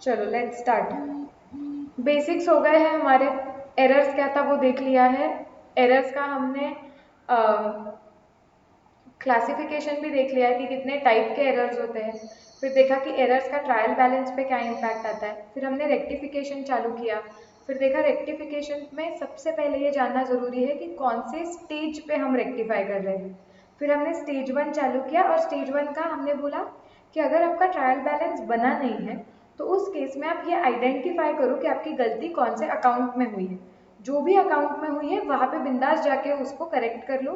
चलो let's start. Basics हो गए हैं हमारे। एरर्स क्या था वो देख लिया है। एरर्स का हमने क्लासिफिकेशन भी देख लिया है कि कितने टाइप के एरर्स होते हैं। फिर देखा कि एरर्स का ट्रायल बैलेंस पे क्या इम्पैक्ट आता है। फिर हमने रेक्टिफिकेशन चालू किया। फिर देखा रेक्टिफिकेशन में सबसे पहले ये जानना ज़रूरी है कि कौन से स्टेज पे हम रेक्टिफाई कर रहे हैं। फिर हमने स्टेज 1 चालू किया और स्टेज 1 का हमने बोला कि अगर आपका ट्रायल बैलेंस बना नहीं है तो उस केस में आप ये आइडेंटिफाई करो कि आपकी गलती कौन से अकाउंट में हुई है। जो भी अकाउंट में हुई है वहाँ पे बिंदास जाके उसको करेक्ट कर लो।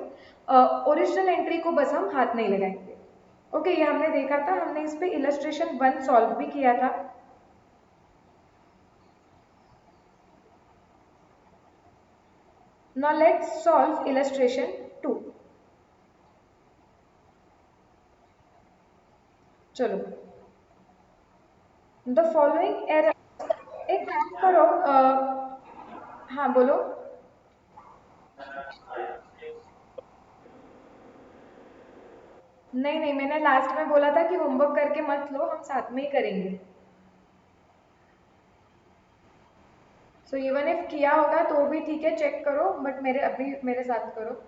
ओरिजिनल एंट्री को बस हम हाथ नहीं लगाएंगे। ओके, ये हमने देखा था। हमने इस पे इलस्ट्रेशन 1 सॉल्व भी किया था। Now let's solve illustration 2। चलो, द फॉलोइंग एरर। एक काम करो, हाँ बोलो। नहीं नहीं, मैंने लास्ट में बोला था कि होमवर्क करके मत लो, हम साथ में ही करेंगे। सो इवन इफ किया होगा तो भी ठीक है, चेक करो, बट अभी मेरे साथ करो।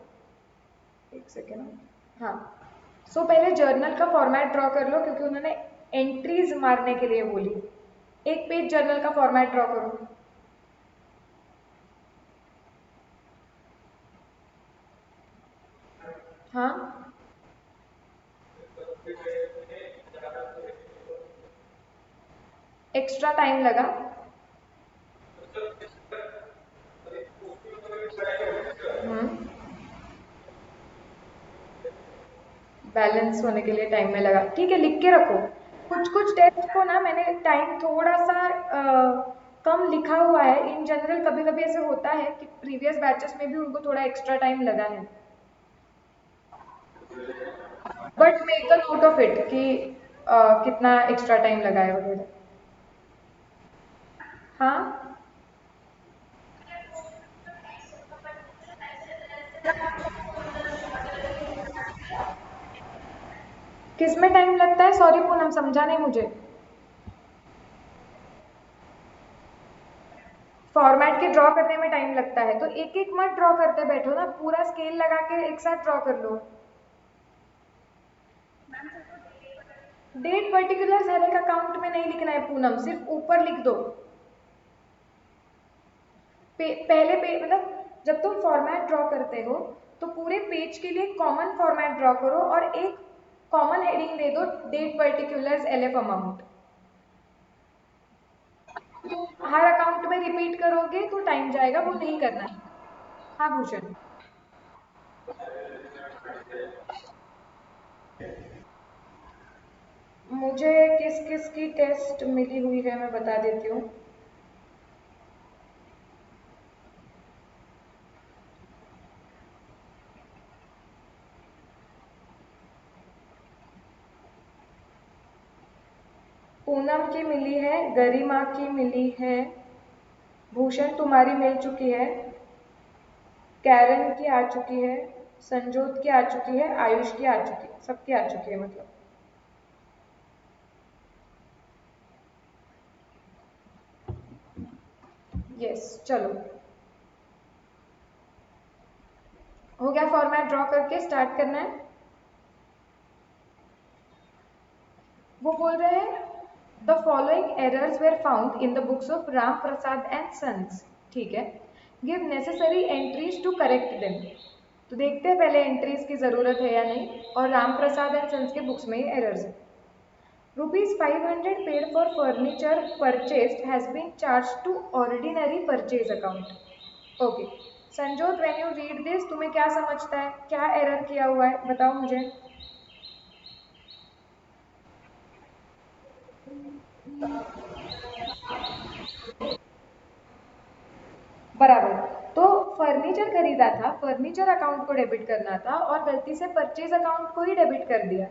एक सेकेंड। हाँ, सो पहले जर्नल का फॉर्मेट ड्रॉ कर लो क्योंकि उन्होंने एंट्रीज मारने के लिए बोली। एक पेज जर्नल का फॉर्मेट ड्रॉ करो। हाँ, एक्स्ट्रा टाइम लगा। हम्म, बैलेंस होने के लिए टाइम में लगा। ठीक है, लिख के रखो। कुछ कुछ टेस्ट को ना मैंने टाइम थोड़ा सा कम लिखा हुआ है। इन जनरल कभी कभी ऐसे होता है कि प्रीवियस बैचेस में भी उनको थोड़ा एक्स्ट्रा टाइम लगा है। But make a note of it कि कितना एक्स्ट्रा टाइम लगा है वगैरह। हाँ, किस में टाइम लगता है? सॉरी पूनम, समझा नहीं मुझे। फॉर्मेट के ड्रॉ करने में टाइम लगता है तो एक एक मत ड्रॉ करते बैठो ना, पूरा स्केल लगा के एक साथ ड्रॉ कर लो। डेट पर्टिकुलर हर एक अकाउंट में नहीं लिखना है पूनम, सिर्फ ऊपर लिख दो। पहले मतलब जब तुम फॉर्मेट ड्रॉ करते हो तो पूरे पेज के लिए कॉमन फॉर्मेट ड्रॉ करो और एक कॉमन हेडिंग दे दो, डेट पर्टिकुलर्स एलएफ अमाउंट। हर अकाउंट में रिपीट करोगे तो टाइम जाएगा, वो नहीं करना है। हाँ भूषण। मुझे किस किस की टेस्ट मिली हुई है मैं बता देती हूँ। पूनम की मिली है, गरिमा की मिली है, भूषण तुम्हारी मिल चुकी है, कैरन की आ चुकी है, संजोत की आ चुकी है, आयुष की आ चुकी है, सबकी आ चुकी है मतलब। यस, चलो हो गया। फॉर्मेट ड्रॉ करके स्टार्ट करना है। वो बोल रहे हैं the following errors were found in the books of Ram Prasad and sons. ठीक है, give necessary entries to correct them. तो देखते हैं पहले एंट्रीज की जरूरत है या नहीं, और राम प्रसाद एंड सन्स के बुक्स में ही एरर्स है। Rupees 500 paid for furniture purchased has been charged to ordinary purchase account. Okay. Sanjyot, when you read this तुम्हें क्या समझता है, क्या एरर किया हुआ है बताओ मुझे। बराबर। तो फर्नीचर खरीदा था, फर्नीचर अकाउंट को डेबिट करना था और गलती से परचेज अकाउंट को ही डेबिट कर दिया।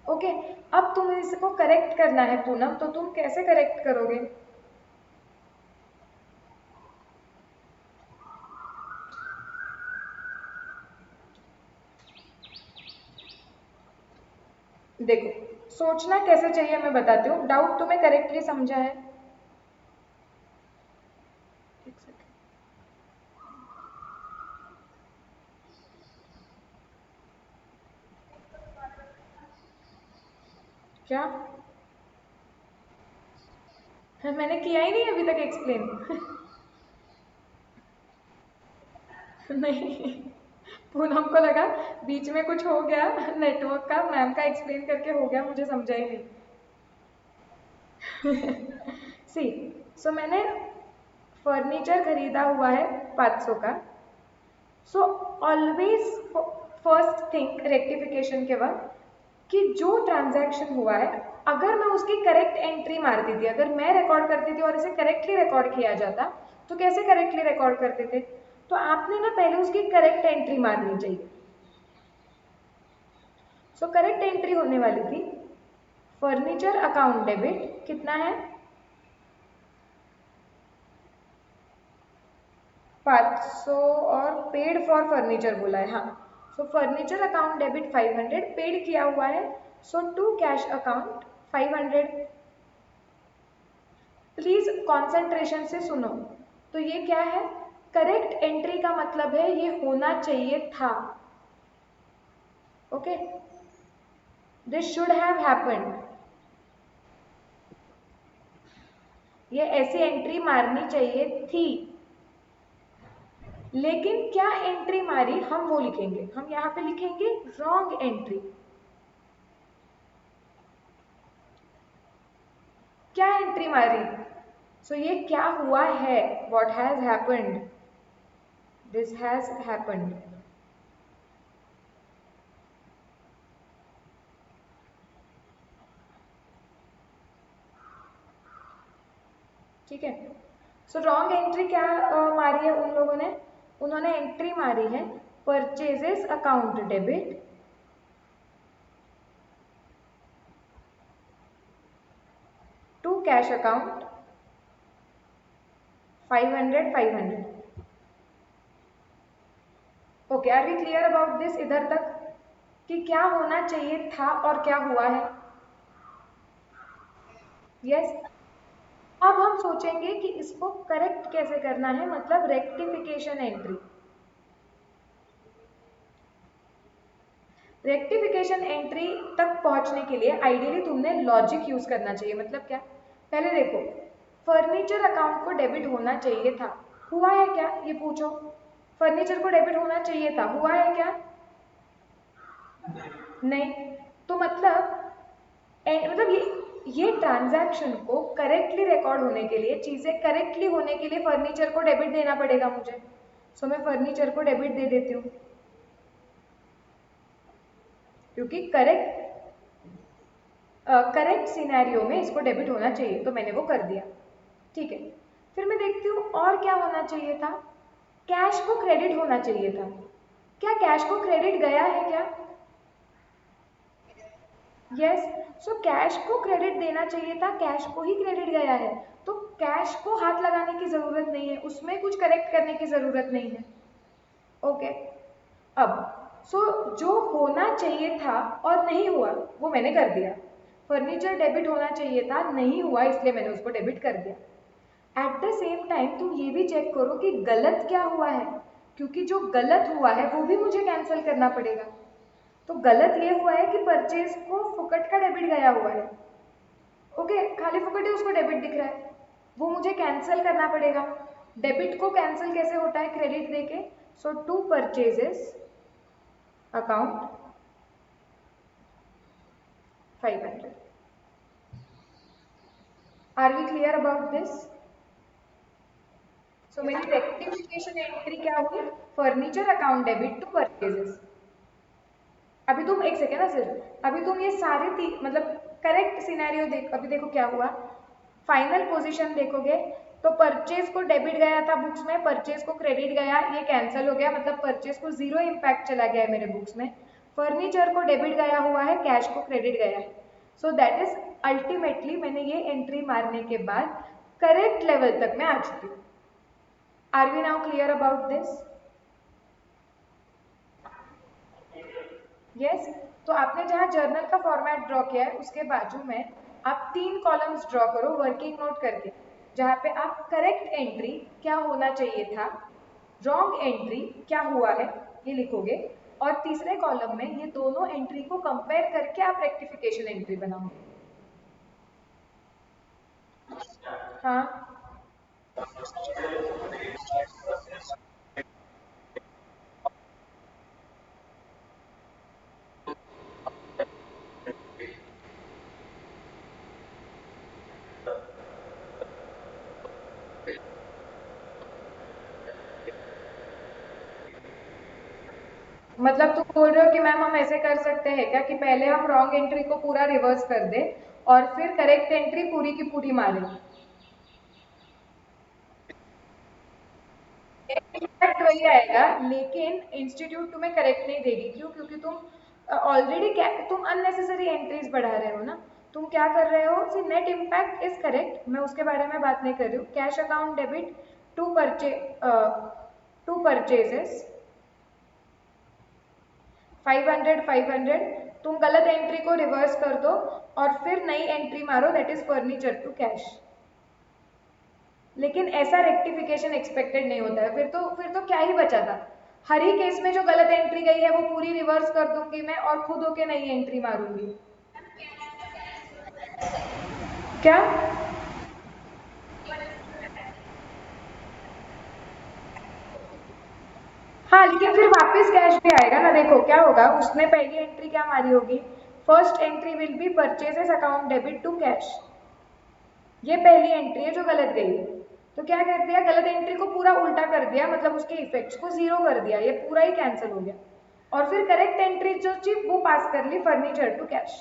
ओके, अब तुम्हें इसको करेक्ट करना है पूनम, तो तुम कैसे करेक्ट करोगे? देखो, सोचना कैसे चाहिए मैं बताती हूँ। डाउट तुम्हें करेक्टली समझा है? क्या? मैंने किया ही नहीं अभी तक एक्सप्लेन। नहीं, पूनम को लगा बीच में कुछ हो गया नेटवर्क का, मैम का एक्सप्लेन करके हो गया, मुझे समझा ही नहीं। सी, सो मैंने फर्नीचर खरीदा हुआ है 500 का। So always first think rectification के वक्त कि जो ट्रांजैक्शन हुआ है, अगर मैं उसकी करेक्ट एंट्री मारती थी, अगर मैं रिकॉर्ड करती थी और इसे करेक्टली रिकॉर्ड किया जाता, तो कैसे करेक्टली रिकॉर्ड करते थे? तो आपने ना पहले उसकी करेक्ट एंट्री मारनी चाहिए। सो करेक्ट एंट्री होने वाली थी फर्नीचर अकाउंट डेबिट, कितना है 500, और पेड फॉर फर्नीचर बोला है, हाँ। So furniture account debit 500 paid किया हुआ है। So to cash account 500। Please concentration से सुनो। तो ये क्या है? करेक्ट एंट्री का मतलब है ये होना चाहिए था। Okay, this should have happened. ये ऐसी एंट्री मारनी चाहिए थी, लेकिन क्या एंट्री मारी हम वो लिखेंगे। हम यहाँ पे लिखेंगे रॉन्ग एंट्री। क्या एंट्री मारी? सो ये क्या हुआ है, what has happened, this has happened. ठीक है। सो रॉन्ग एंट्री क्या मारी है उन लोगों ने? उन्होंने एंट्री मारी है purchases account debit to cash account 500 500। Okay, are we clear about this इधर तक कि क्या होना चाहिए था और क्या हुआ है? Yes yes? अब हम सोचेंगे कि इसको करेक्ट कैसे करना है, मतलब रेक्टिफिकेशन एंट्री। रेक्टिफिकेशन एंट्री तक पहुंचने के लिए आइडियली तुमने लॉजिक यूज करना चाहिए। मतलब क्या? पहले देखो, फर्नीचर अकाउंट को डेबिट होना चाहिए था, हुआ है क्या ये पूछो। फर्नीचर को डेबिट होना चाहिए था, हुआ है क्या? नहीं। तो मतलब ये ट्रांजैक्शन को करेक्टली रिकॉर्ड होने के लिए, चीजें करेक्टली होने के लिए फर्नीचर को डेबिट देना पड़ेगा मुझे। सो मैं फर्नीचर को डेबिट दे देती हूँ, क्योंकि करेक्ट सिनेरियो में इसको डेबिट होना चाहिए, तो मैंने वो कर दिया। ठीक है, फिर मैं देखती हूँ और क्या होना चाहिए था। कैश को क्रेडिट होना चाहिए था। क्या कैश को क्रेडिट गया है क्या? यस। सो कैश को क्रेडिट देना चाहिए था, कैश को ही क्रेडिट गया है, तो कैश को हाथ लगाने की जरूरत नहीं है, उसमें कुछ करेक्ट करने की जरूरत नहीं है। ओके, अब जो होना चाहिए था और नहीं हुआ वो मैंने कर दिया। फर्नीचर डेबिट होना चाहिए था, नहीं हुआ, इसलिए मैंने उसको डेबिट कर दिया। एट द सेम टाइम तुम ये भी चेक करो कि गलत क्या हुआ है, क्योंकि जो गलत हुआ है वो भी मुझे कैंसिल करना पड़ेगा। तो गलत ये हुआ है कि परचेज को फुकट का डेबिट गया हुआ है। ओके, खाली फुकट ही उसको डेबिट दिख रहा है, वो मुझे कैंसिल करना पड़ेगा। डेबिट को कैंसिल कैसे होता है? क्रेडिट देके। So to purchases account 500। Are we clear about this? So मेरी रेक्टिफिकेशन एंट्री क्या हुई? Furniture account debit to purchases. अभी तुम एक सेकेंड ना, सिर्फ अभी तुम ये सारे मतलब करेक्ट सिनेरियो देख, अभी देखो क्या हुआ। फाइनल पोजीशन देखोगे तो परचेज को डेबिट गया था बुक्स में, परचेज को क्रेडिट गया, ये कैंसिल हो गया, मतलब परचेज को 0 इम्पैक्ट चला गया है मेरे बुक्स में। फर्नीचर को डेबिट गया हुआ है, कैश को क्रेडिट गया है। सो दैट इज अल्टीमेटली मैंने ये एंट्री मारने के बाद करेक्ट लेवल तक मैं आ चुकी हूँ। Are we now clear about this? Yes. तो आपने जहाँ जर्नल का फॉर्मेट ड्रॉ किया है उसके बाजू में आप 3 कॉलम्स ड्रॉ करो वर्किंग नोट करके, जहाँ पे आप करेक्ट एंट्री क्या होना चाहिए था, रॉन्ग एंट्री क्या हुआ है ये लिखोगे, और तीसरे कॉलम में ये दोनों एंट्री को कंपेयर करके आप रेक्टिफिकेशन एंट्री बनाओगे। हाँ, मतलब तुम बोल रहे हो कि मैम हम ऐसे कर सकते हैं क्या कि पहले हम रॉन्ग एंट्री को पूरा रिवर्स कर दे और फिर करेक्ट एंट्री पूरी की पूरी मारे। इम्पैक्ट वही आएगा, लेकिन इंस्टीट्यूट तुम्हें करेक्ट नहीं देगी। क्यों? क्योंकि तुम ऑलरेडी तुम अननेसेसरी एंट्रीज बढ़ा रहे हो ना। तुम क्या कर रहे हो? See, net impact is correct, मैं उसके बारे में बात नहीं कर रही हूँ। Cash account debit to purch to purchases 500 तुम गलत एंट्री को रिवर्स कर दो और फिर नई एंट्री मारो, that is furniture to cash. लेकिन ऐसा रेक्टिफिकेशन एक्सपेक्टेड नहीं होता है। फिर तो क्या ही बचा था? हर ही केस में जो गलत एंट्री गई है वो पूरी रिवर्स कर दूंगी मैं और खुद होके नई एंट्री मारूंगी। क्या? हाँ, लेकिन फिर वापस कैश भी आएगा ना। देखो क्या होगा, उसने पहली एंट्री क्या मारी होगी? First entry will be purchases account debit to cash. ये पहली एंट्री है जो गलत गई है। तो क्या कर दिया? गलत एंट्री को पूरा उल्टा कर दिया, मतलब उसके इफेक्ट्स को जीरो कर दिया, ये पूरा ही कैंसिल हो गया। और फिर करेक्ट एंट्री जो थी वो पास कर ली, फर्नीचर टू कैश।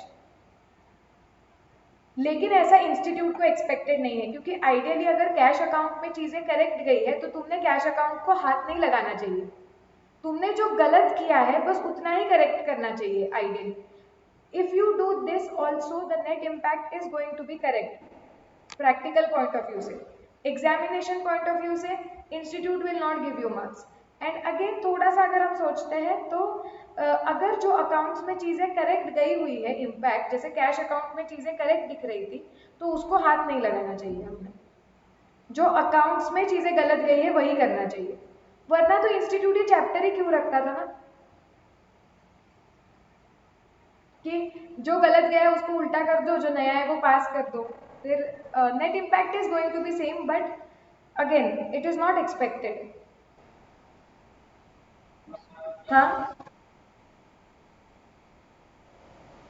लेकिन ऐसा इंस्टीट्यूट को एक्सपेक्टेड नहीं है, क्योंकि आइडियली अगर कैश अकाउंट में चीजें करेक्ट गई है तो तुमने कैश अकाउंट को हाथ नहीं लगाना चाहिए। तुमने जो गलत किया है बस उतना ही करेक्ट करना चाहिए ideally. If you do this also the net impact is going to be correct. Practical point of view से, एग्जामिनेशन पॉइंट ऑफ व्यू से, institute will not give you marks. And again थोड़ा सा अगर हम सोचते हैं तो अगर जो अकाउंट्स में चीजें करेक्ट गई हुई है, इम्पैक्ट जैसे कैश अकाउंट में चीजें करेक्ट दिख रही थी, तो उसको हाथ नहीं लगाना चाहिए हमने। जो अकाउंट्स में चीजें गलत गई है वही करना चाहिए। वरना तो इंस्टीट्यूट ये चैप्टर ही क्यों रखता था ना, कि जो गलत गया है उसको उल्टा कर दो, जो नया है वो पास कर दो। फिर net impact is going to be same, but again it is not expected. हाँ,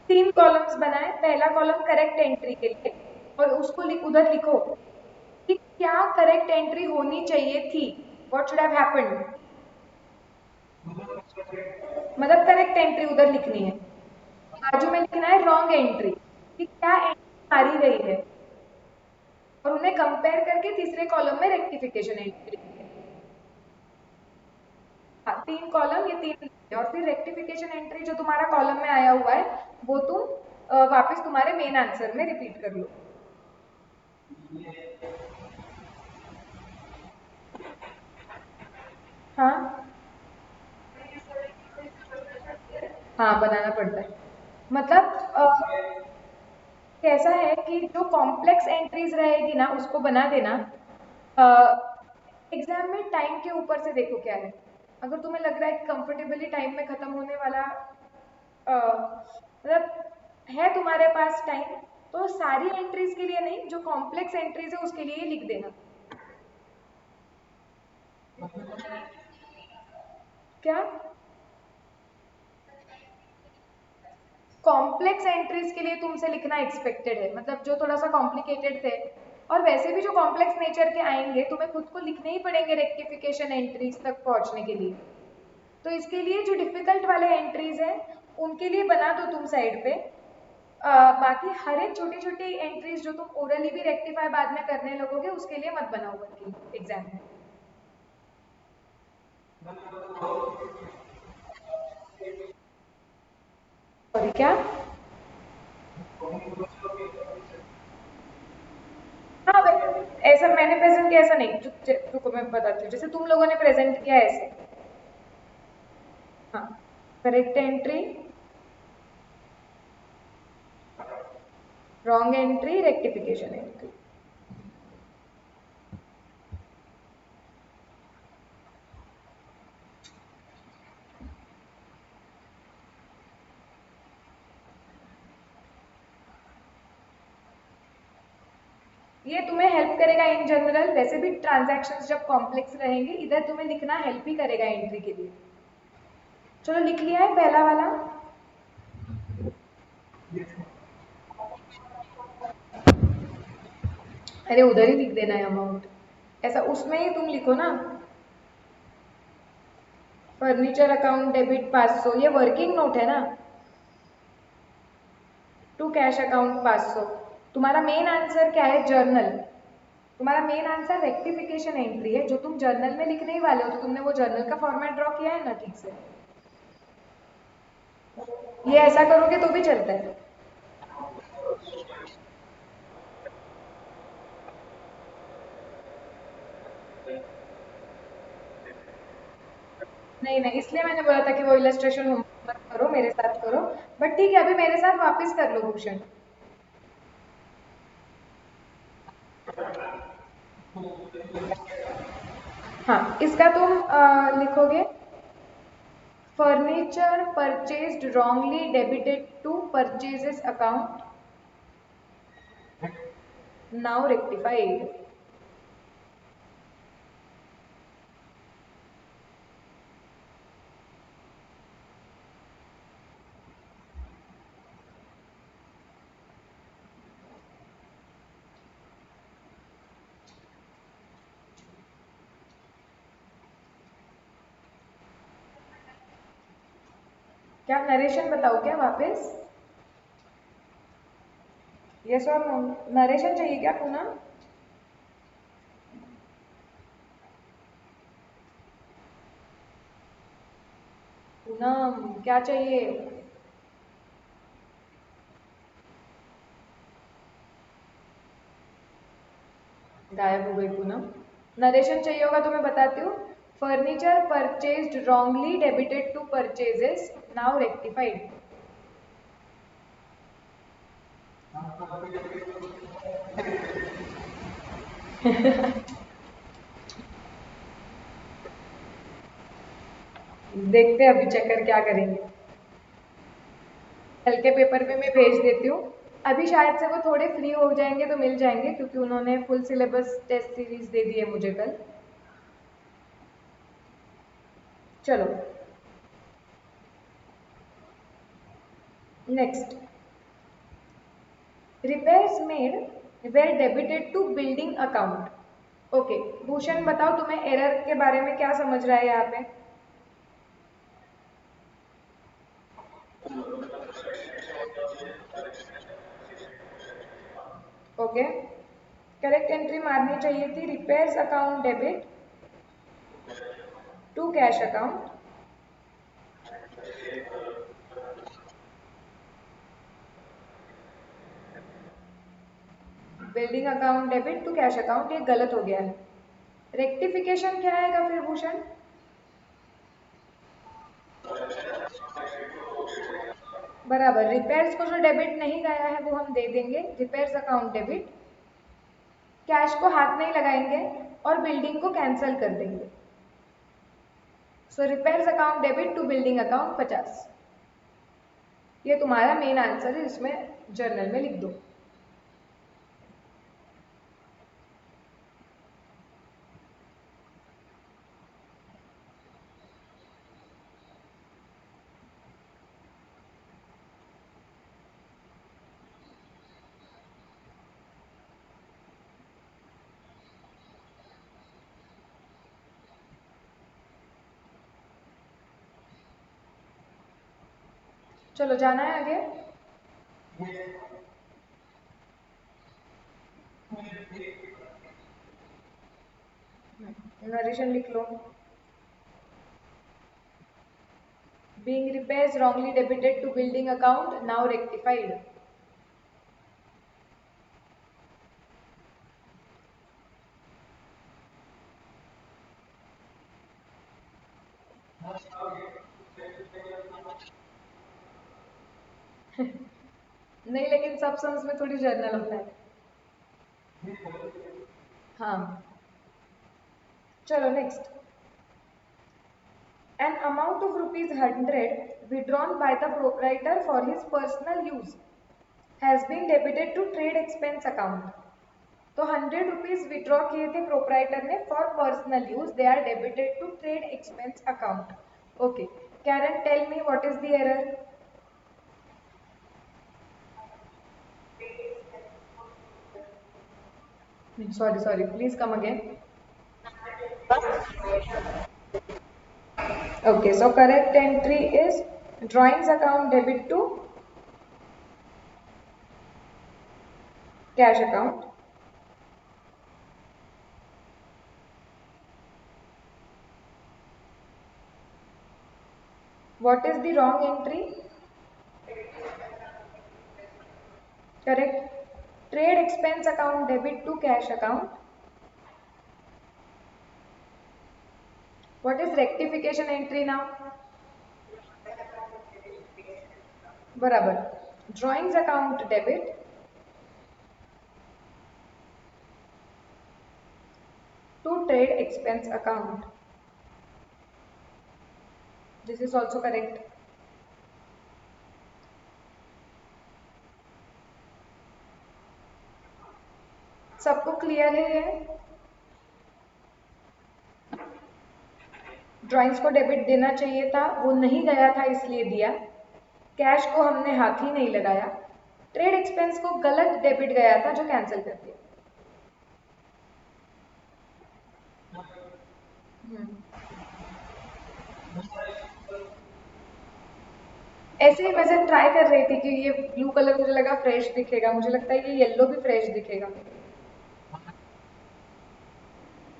3 कॉलम्स बनाए। पहला कॉलम करेक्ट एंट्री के लिए, और उसको उधर लिखो कि क्या करेक्ट एंट्री होनी चाहिए थी, व्हाट शुड हैव हैपेंड। मतलब करेक्ट एंट्री उधर लिखनी है। बाजू में लिखना है रॉन्ग एंट्री, कि क्या एंट्री मारी गई है, और उन्हें कंपेयर करके तीसरे कॉलम में रेक्टिफिकेशन एंट्री। हाँ, 3 कॉलम, ये 3 और फिर रेक्टिफिकेशन एंट्री जो तुम्हारा कॉलम में आया हुआ है वो तुम वापस तुम्हारे मेन आंसर में रिपीट कर लो। हाँ, हाँ बनाना पड़ता है। मतलब कैसा है कि जो कॉम्प्लेक्स एंट्रीज रहेगी ना उसको बना देना। एग्जाम में टाइम के ऊपर से देखो क्या है। अगर तुम्हें लग रहा है कि कंफर्टेबली टाइम में खत्म होने वाला मतलब है तुम्हारे पास टाइम, तो सारी एंट्रीज के लिए नहीं, जो कॉम्प्लेक्स एंट्रीज है उसके लिए ही लिख देना। क्या? कॉम्प्लेक्स एंट्रीज के लिए तुमसे लिखना एक्सपेक्टेड है, मतलब जो थोड़ा सा कॉम्प्लिकेटेड थे। और वैसे भी जो कॉम्प्लेक्स नेचर के आएंगे तुम्हें खुद को लिखने ही पड़ेंगे रेक्टिफिकेशन एंट्रीज तक पहुंचने के लिए। तो इसके लिए जो डिफिकल्ट वाले एंट्रीज हैं उनके लिए बना दो तुम साइड पे। बाकी हर एक छोटी छोटी एंट्रीज जो तुम ओरली भी रेक्टिफाई बाद में करने लगोगे उसके लिए मत बनाओ वर्किंग एग्जाम में। सॉरी, क्या? हाँ भाई, ऐसा मैंने प्रेजेंट किया ऐसा नहीं, रुको मैं बताती हूँ, जैसे तुम लोगों ने प्रेजेंट किया ऐसे। हाँ, correct entry, wrong entry, rectification entry. ये तुम्हें हेल्प करेगा इन जनरल, वैसे भी ट्रांजैक्शंस जब कॉम्प्लेक्स रहेंगे इधर तुम्हें लिखना हेल्प ही करेगा एंट्री के लिए। चलो लिख लिया है पहला वाला। अरे उधर ही लिख देना है अमाउंट, ऐसा उसमें ही तुम लिखो ना। फर्नीचर अकाउंट डेबिट 500, ये वर्किंग नोट है ना। To cash account 500। तुम्हारा मेन आंसर क्या है? जर्नल। तुम्हारा मेन आंसर रेक्टिफिकेशन एंट्री है, जो तुम जर्नल में लिखने ही वाले हो, तो तुमने वो जर्नल का फॉर्मेट ड्रॉ किया है ना ठीक से। ये ऐसा करोगे तो भी चलता है। नहीं नहीं, इसलिए मैंने बोला था कि वो इलस्ट्रेशन होमवर्क मत करो, मेरे साथ करो। बट ठीक है, अभी मेरे साथ वापस कर लो भूषण। हाँ, इसका तुम लिखोगे furniture purchased wrongly debited to purchases account now rectified. क्या नरेशन बताओ क्या वापस? यस और नो? नरेशन चाहिए क्या पुनः? पूनम क्या चाहिए? गायब हो गई पूनम। नरेशन चाहिए होगा तो मैं बताती हूँ। Furniture purchased wrongly debited to purchases now rectified. देखते हैं अभी चेकर क्या करेंगे। कल के पेपर में मैं भेज देती हूँ। अभी शायद से वो थोड़े फ्री हो जाएंगे तो मिल जाएंगे, क्योंकि उन्होंने फुल सिलेबस टेस्ट सीरीज दे दी है मुझे कल। चलो next. Repairs made were debited to building account. Okay Bhushan बताओ तुम्हें एरर के बारे में क्या समझ रहा है यहाँ पे? ओके, करेक्ट एंट्री मारनी चाहिए थी repairs account debit to cash account. Building account debit to cash account, ये गलत हो गया है। रेक्टिफिकेशन क्या आएगा फिर भूषण? बराबर, रिपेयर्स को जो डेबिट नहीं गया है वो हम दे देंगे रिपेयर्स अकाउंट डेबिट। कैश को हाथ नहीं लगाएंगे और बिल्डिंग को कैंसिल कर देंगे। So repairs account debit to building account 50। ये तुम्हारा मेन आंसर है, इसमें जर्नल में लिख दो। चलो जाना है आगे। नरेशन लिख लो। Being repairs wrongly debited to building account now rectified। नहीं, लेकिन सब सम्स में थोड़ी जर्नल होता है। हाँ, चलो next. An amount of rupees 100 withdrawn by the proprietor for his personal use has been debited to trade expense account। तो 100 रुपीज विड्रॉ किए थे प्रोपराइटर ने for personal use, they are debited to trade expense account. Okay, Karen tell me what is the error. Sorry, please come again. Okay, so correct entry is drawings account debit to cash account. What is the wrong entry? Correct. Trade expense account debit to cash account. What is rectification entry now? बराबर. Drawings account debit to trade expense account. This is also correct. सबको clear है ये? Drawings को debit देना चाहिए था, वो नहीं गया था इसलिए दिया. कैश को हमने हाथ ही नहीं लगाया. ट्रेड एक्सपेंस को गलत डेबिट गया था जो कैंसिल कर दिया. ऐसे ही मैं जब ट्राई कर रही थी कि ये ब्लू कलर मुझे लगा फ्रेश दिखेगा, मुझे लगता है ये येलो भी फ्रेश दिखेगा.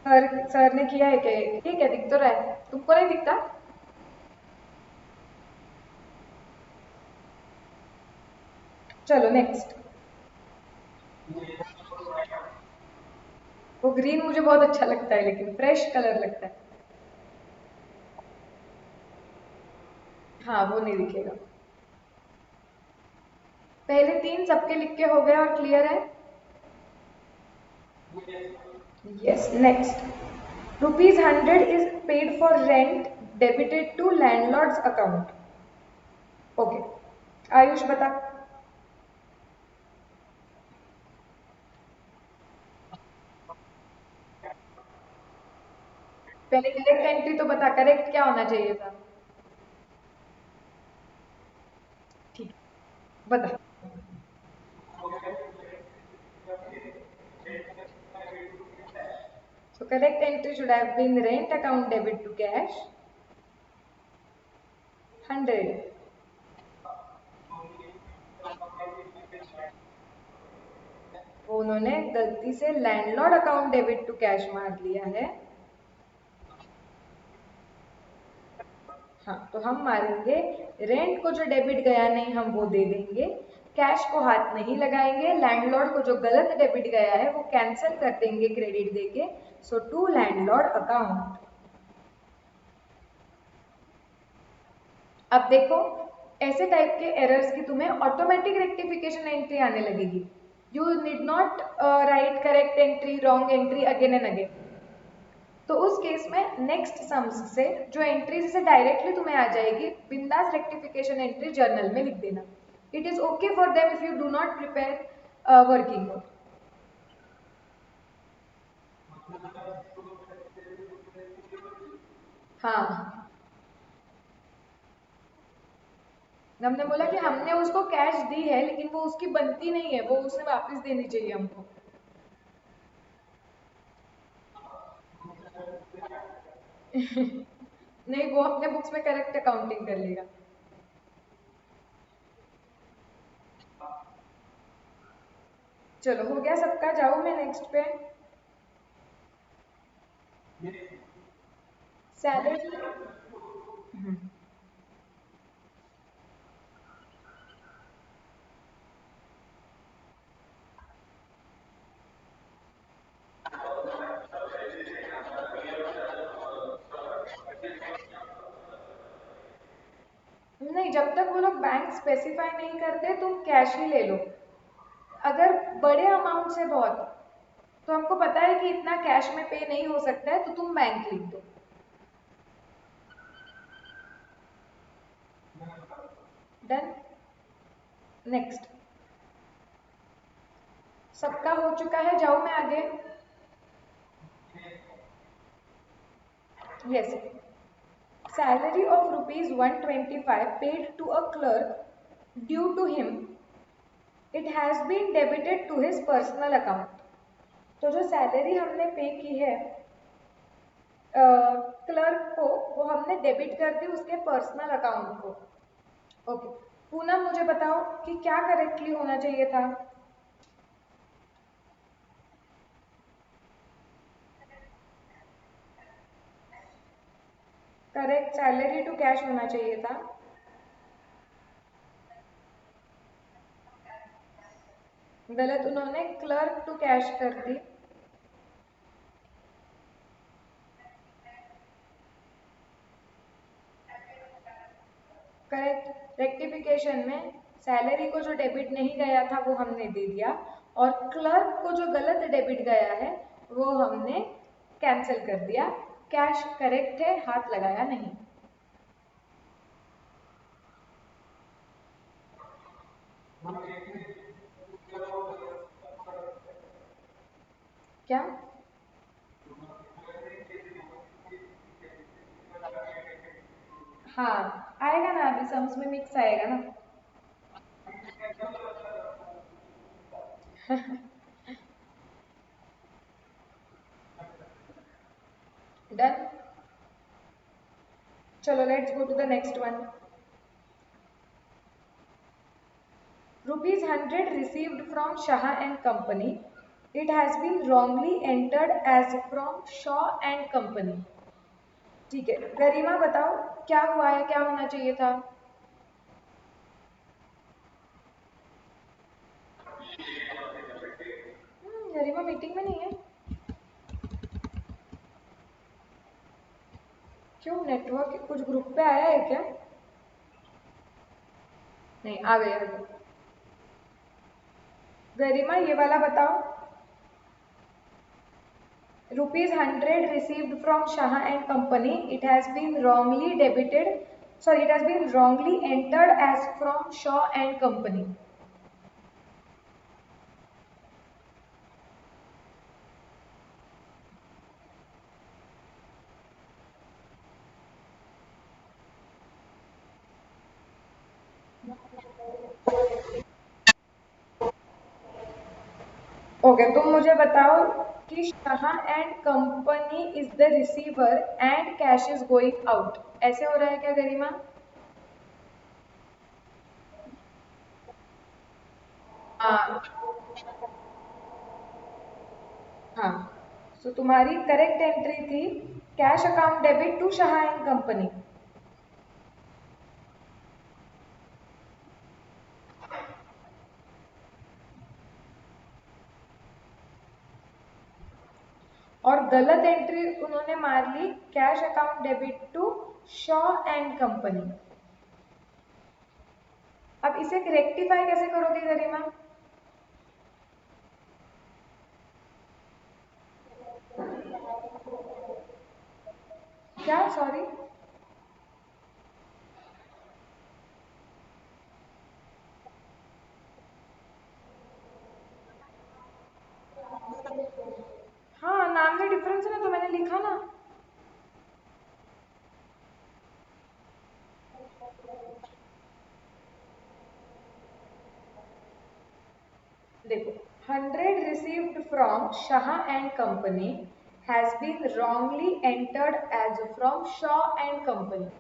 सर ने किया है क्या? ठीक है, दिख तो रहा है, तुमको नहीं दिखता? चलो नेक्स्ट. वो ग्रीन मुझे बहुत अच्छा लगता है, लेकिन फ्रेश कलर लगता है. हाँ, वो नहीं दिखेगा. पहले तीन सबके लिख के हो गया और क्लियर है. Yes, next. ₹100 is paid for rent debited to landlord's account. Okay, Ayush बता. पहले करेक्ट एंट्री तो बता, करेक्ट क्या होना चाहिए था? ठीक, बता. So correct entry should have been rent account debit to cash 100. वो उन्होंने गलती से landlord account debit to cash मार लिया है. हाँ, तो हम मारेंगे रेंट को जो डेबिट गया नहीं हम वो दे देंगे. कैश को हाथ नहीं लगाएंगे. लैंडलॉर्ड को जो गलत डेबिट गया है वो कैंसिल कर देंगे क्रेडिट देके. So to landlord account. अब देखो, ऐसे टाइप के एरर्स की तुम्हें ऑटोमेटिक रेक्टिफिकेशन एंट्री आने लगेगी. You need not right correct entry, wrong entry again and again. तो उस केस में नेक्स्ट सम्स से जो एंट्री से डायरेक्टली तुम्हें आ जाएगी, बिंदास रेक्टिफिकेशन एंट्री जर्नल में लिख देना. It is okay for them if you do not prepare working note. हाँ, हमने बोला कि हमने उसको कैश दी है लेकिन वो उसकी बनती नहीं है, वो उसे वापस देनी चाहिए हमको. नहीं, वो अपने बुक्स में करेक्ट अकाउंटिंग कर लेगा. चलो, हो गया सबका. जाओ मैं नेक्स्ट पे. सैलरी. नहीं, जब तक वो लोग बैंक स्पेसिफाई नहीं करते तुम कैश ही ले लो. अगर बड़े अमाउंट से बहुत, तो हमको पता है कि इतना कैश में पे नहीं हो सकता है, तो तुम बैंक लिख दो. डन. नेक्स्ट. सबका हो चुका है, जाऊं मैं आगे? Yes. Salary of rupees 125 paid to a clerk due to him, it has been debited to his personal account. तो जो सैलरी हमने पे की है क्लर्क को, वो हमने डेबिट कर दी उसके पर्सनल अकाउंट को। ओके, पूनम मुझे बताओ कि क्या करेक्टली होना चाहिए था? करेक्ट, सैलरी टू कैश होना चाहिए था। गलत, उन्होंने क्लर्क टू कैश कर दी। करेक्ट, रेक्टिफिकेशन में सैलरी को जो डेबिट नहीं गया था वो हमने दे दिया, और क्लर्क को जो गलत डेबिट गया है वो हमने कैंसिल कर दिया। कैश करेक्ट है, हाथ लगाया नहीं। क्या? हाँ आएगा ना, अभी सम्स में मिक्स आएगा ना। डन। चलो let's go to the next one. Rupees 100 received from Shah and Company. It has been wrongly entered as from Shaw and Company. ठीक है, गरिमा बताओ क्या हुआ है, क्या होना चाहिए था? गरिमा मीटिंग में नहीं है? क्यों, नेटवर्क कुछ ग्रुप पे आया है क्या? नहीं, आ गया आ गया। गरिमा ये वाला बताओ। Rupees 100 received from Shah and Company. It has been wrongly debited. Sorry, it has been wrongly entered as from Shaw and Company. Okay, तुम मुझे बताओ कि Shah and company is the receiver and cash is going out, ऐसे हो रहा है क्या गरिमा? हाँ हाँ, सो तुम्हारी करेक्ट एंट्री थी cash account debit to Shah and company. और गलत एंट्री उन्होंने मार ली cash account debit to Shaw and company. अब इसे रेक्टिफाई कैसे करोगे गरिमा? क्या, सॉरी? हाँ, नाम में डिफरेंस है ना, तो मैंने लिखा ना। देखो, 100 received from Shah and Company has been wrongly entered as from Shaw and Company.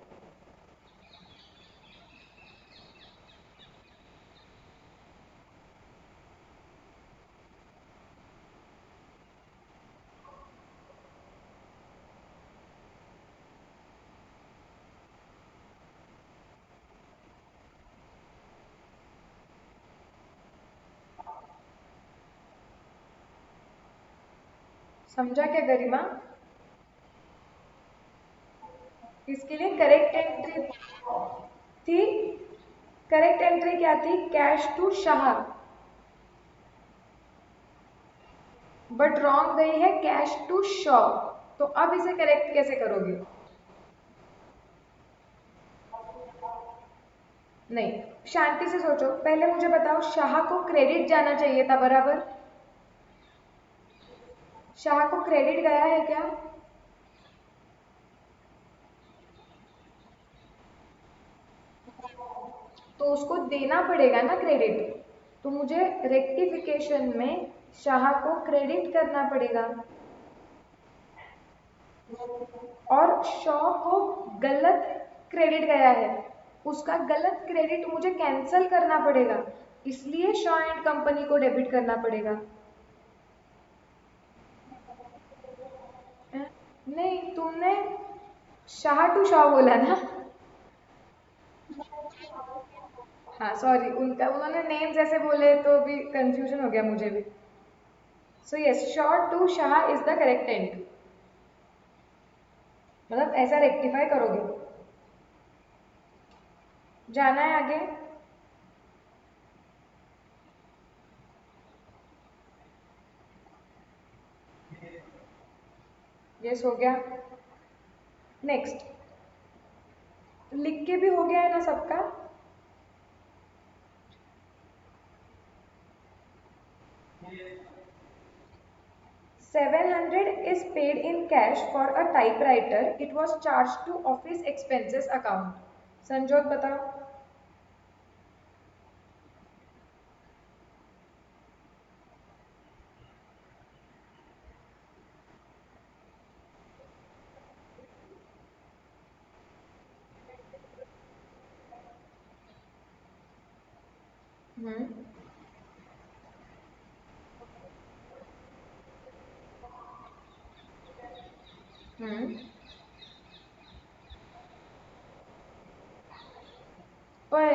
समझा क्या गरिमा? इसके लिए करेक्ट एंट्री थी, करेक्ट एंट्री क्या थी? Cash to Shah, but wrong गई है कैश टू शॉ। तो अब इसे करेक्ट कैसे करोगे? नहीं, शांति से सोचो, पहले मुझे बताओ, शाह को क्रेडिट जाना चाहिए था बराबर, शाह को क्रेडिट गया है क्या? तो उसको देना पड़ेगा ना क्रेडिट, तो मुझे रेक्टिफिकेशन में शाह को क्रेडिट करना पड़ेगा। और शॉ को गलत क्रेडिट गया है, उसका गलत क्रेडिट मुझे कैंसल करना पड़ेगा, इसलिए शॉ एंड कंपनी को डेबिट करना पड़ेगा। नहीं, तुमने शाह टू शॉ बोला ना। हाँ सॉरी, उनका उन्होंने नेम्स ऐसे बोले तो भी कंफ्यूजन हो गया मुझे भी। So yes, Shaw to Shah is the correct and, मतलब ऐसा रेक्टिफाई करोगे। जाना है आगे। यस हो गया। नेक्स्ट, लिख के भी हो गया है ना सबका? 700 is paid in cash for a typewriter. It was charged to office expenses account. Sanjyot बताओ। हम्म। हम्म। ओए,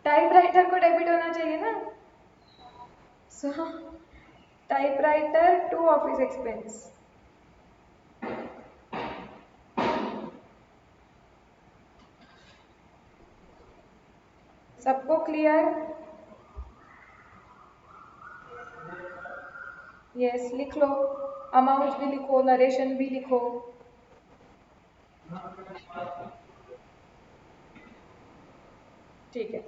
टाइपराइटर को डेबिट होना चाहिए ना। सो टाइपराइटर टू ऑफिस एक्सपेंस। सबको क्लियर? यस लिख लो, अमाउंट भी लिखो, नरेशन भी लिखो। ठीक है।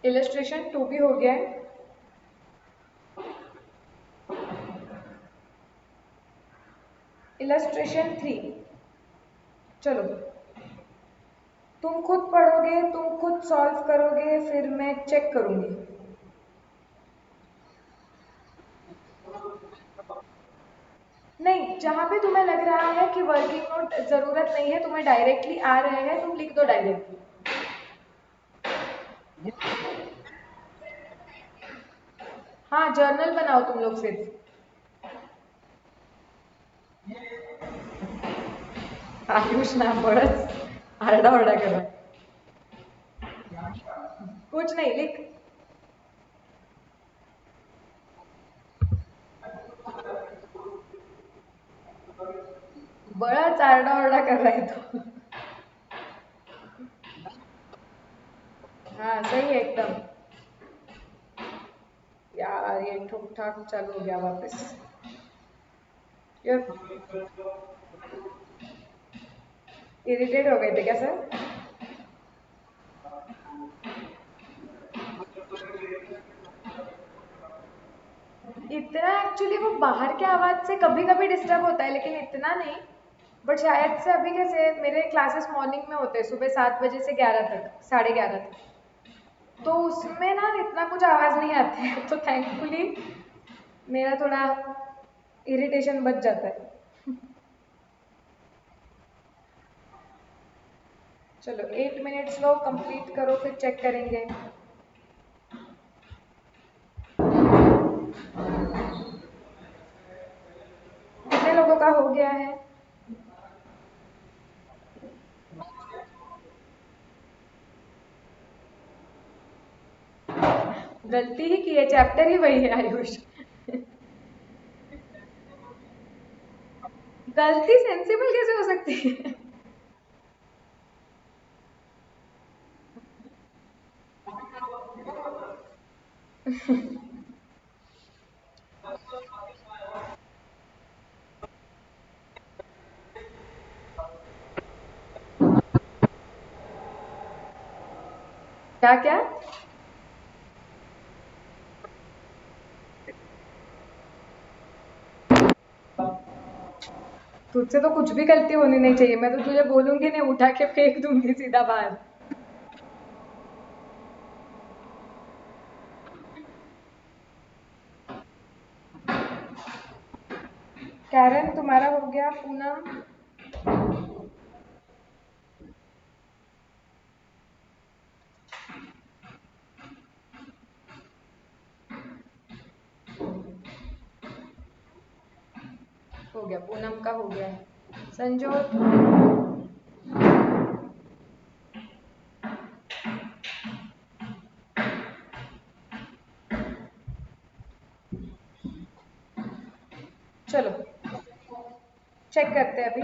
इलस्ट्रेशन 2 भी हो गया है। इलस्ट्रेशन 3, चलो तुम खुद पढ़ोगे, तुम खुद सॉल्व करोगे, फिर मैं चेक करूंगी। नहीं, जहाँ पे तुम्हें लग रहा है कि वर्किंग नोट जरूरत नहीं है, तुम्हें डायरेक्टली आ रहे हैं, तुम लिख दो डायरेक्टली। हाँ, जर्नल बनाओ तुम लोग सिर्फ। आयुष ना बड़स आरडा ओरडा कर रहा है। कुछ नहीं लिख। बड़ा आरडा ओरडा कर रहा है तो। हाँ सही है एकदम। यार ये ठुक ठाक चालू हो गया वापस। ये इरिटेट हो गए थे क्या सर? इतना एक्चुअली वो बाहर के आवाज से कभी कभी डिस्टर्ब होता है, लेकिन इतना नहीं। बट शायद से अभी कैसे मेरे क्लासेस मॉर्निंग में होते हैं, सुबह 7 बजे से 11 तक, 11:30 तक, तो उसमें ना इतना कुछ आवाज नहीं आती है, तो थैंकफुली मेरा थोड़ा इरिटेशन बच जाता है। चलो 8 मिनट्स लो, कंप्लीट करो, फिर चेक करेंगे। कितने लोगों का हो गया है? गलती ही की है, चैप्टर ही वही है आयुष। गलती सेंसिबल कैसे हो सकती है? क्या क्या? तुझसे तो कुछ भी गलती होनी नहीं चाहिए, मैं तो तुझे बोलूंगी नहीं, उठा के फेंक दूंगी सीधा बाहर। कैरन तुम्हारा हो गया। पूनम? हो गया, पूनम का हो गया। संजोत? चलो चेक करते हैं अभी।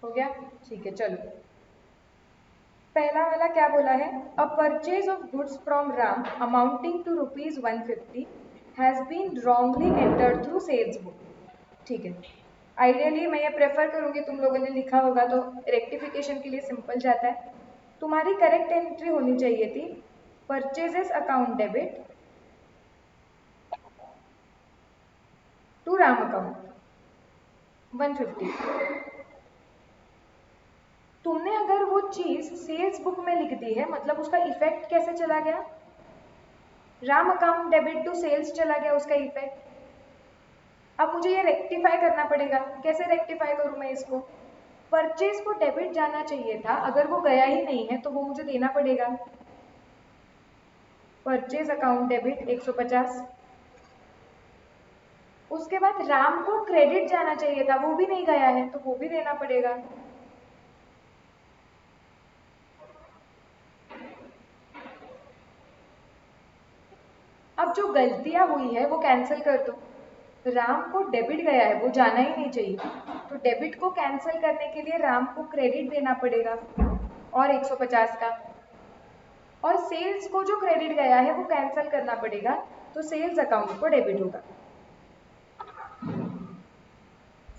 हो गया, ठीक है चलो। पहला वाला क्या बोला है? A purchase of goods from Ram amounting to ₹150 has been wrongly entered through sales book. ठीक है। आइडियली मैं ये प्रेफर करूंगी, तुम लोगों ने लिखा होगा तो रेक्टिफिकेशन के लिए सिंपल जाता है। तुम्हारी करेक्ट एंट्री होनी चाहिए थी purchases account debit to Ram account 150। तुमने अगर वो चीज सेल्स बुक में लिख दी है, मतलब उसका इफेक्ट कैसे चला गया? Ram account debit to sales चला गया उसका इफेक्ट। अब मुझे ये रेक्टिफाई करना पड़ेगा। कैसे रेक्टिफाई करूं मैं इसको? परचेज को डेबिट जाना चाहिए था, अगर वो गया ही नहीं है तो वो मुझे देना पड़ेगा। Purchase account debit 150। उसके बाद राम को क्रेडिट जाना चाहिए था, वो भी नहीं गया है तो वो भी देना पड़ेगा। अब जो गलतियां हुई है वो कैंसिल कर दो। राम को डेबिट गया है, वो जाना ही नहीं चाहिए, तो डेबिट को कैंसिल करने के लिए राम को क्रेडिट देना पड़ेगा और 150 का। और सेल्स को जो क्रेडिट गया है वो कैंसिल करना पड़ेगा, तो सेल्स अकाउंट को डेबिट होगा।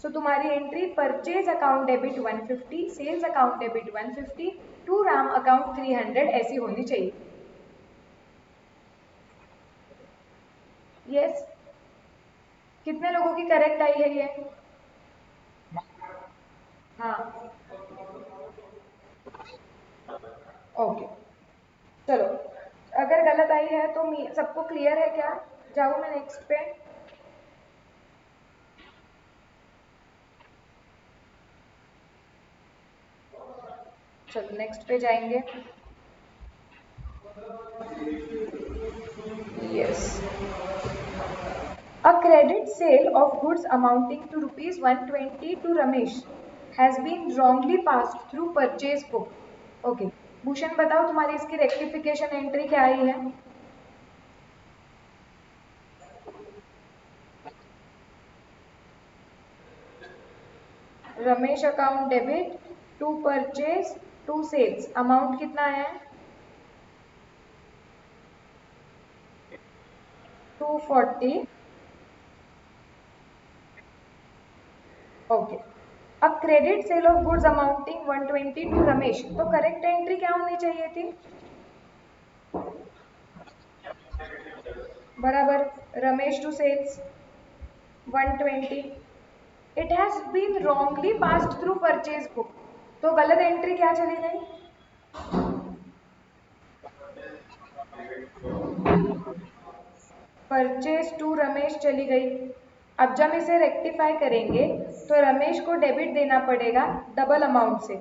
सो तुम्हारी entry purchase account debit 150, sales account debit 150 to Ram account 300 ऐसी होनी चाहिए। यस। कितने लोगों की करेक्ट आई है ये? हाँ। ओके चलो। अगर गलत आई है तो सबको क्लियर है क्या? जाऊँ मैं नेक्स्ट पे? चलो नेक्स्ट पे जाएंगे। Yes. A credit sale of goods amounting to ₹120 to Ramesh has been wrongly passed through purchase book. Okay. Bhushan बताओ तुम्हारी इसकी रेक्टिफिकेशन एंट्री क्या आई है? Ramesh account debit to purchase to sales, amount कितना है? 240। ओके। अब credit sale of goods amounting 120 to Ramesh, तो करेक्ट एंट्री क्या होनी चाहिए थी? बराबर। Ramesh to sales 120। It has been wrongly passed through purchase book, तो गलत एंट्री क्या चली गई? परचेज टू रमेश चली गई। अब जब इसे रेक्टिफाई करेंगे तो रमेश को डेबिट देना पड़ेगा डबल अमाउंट से,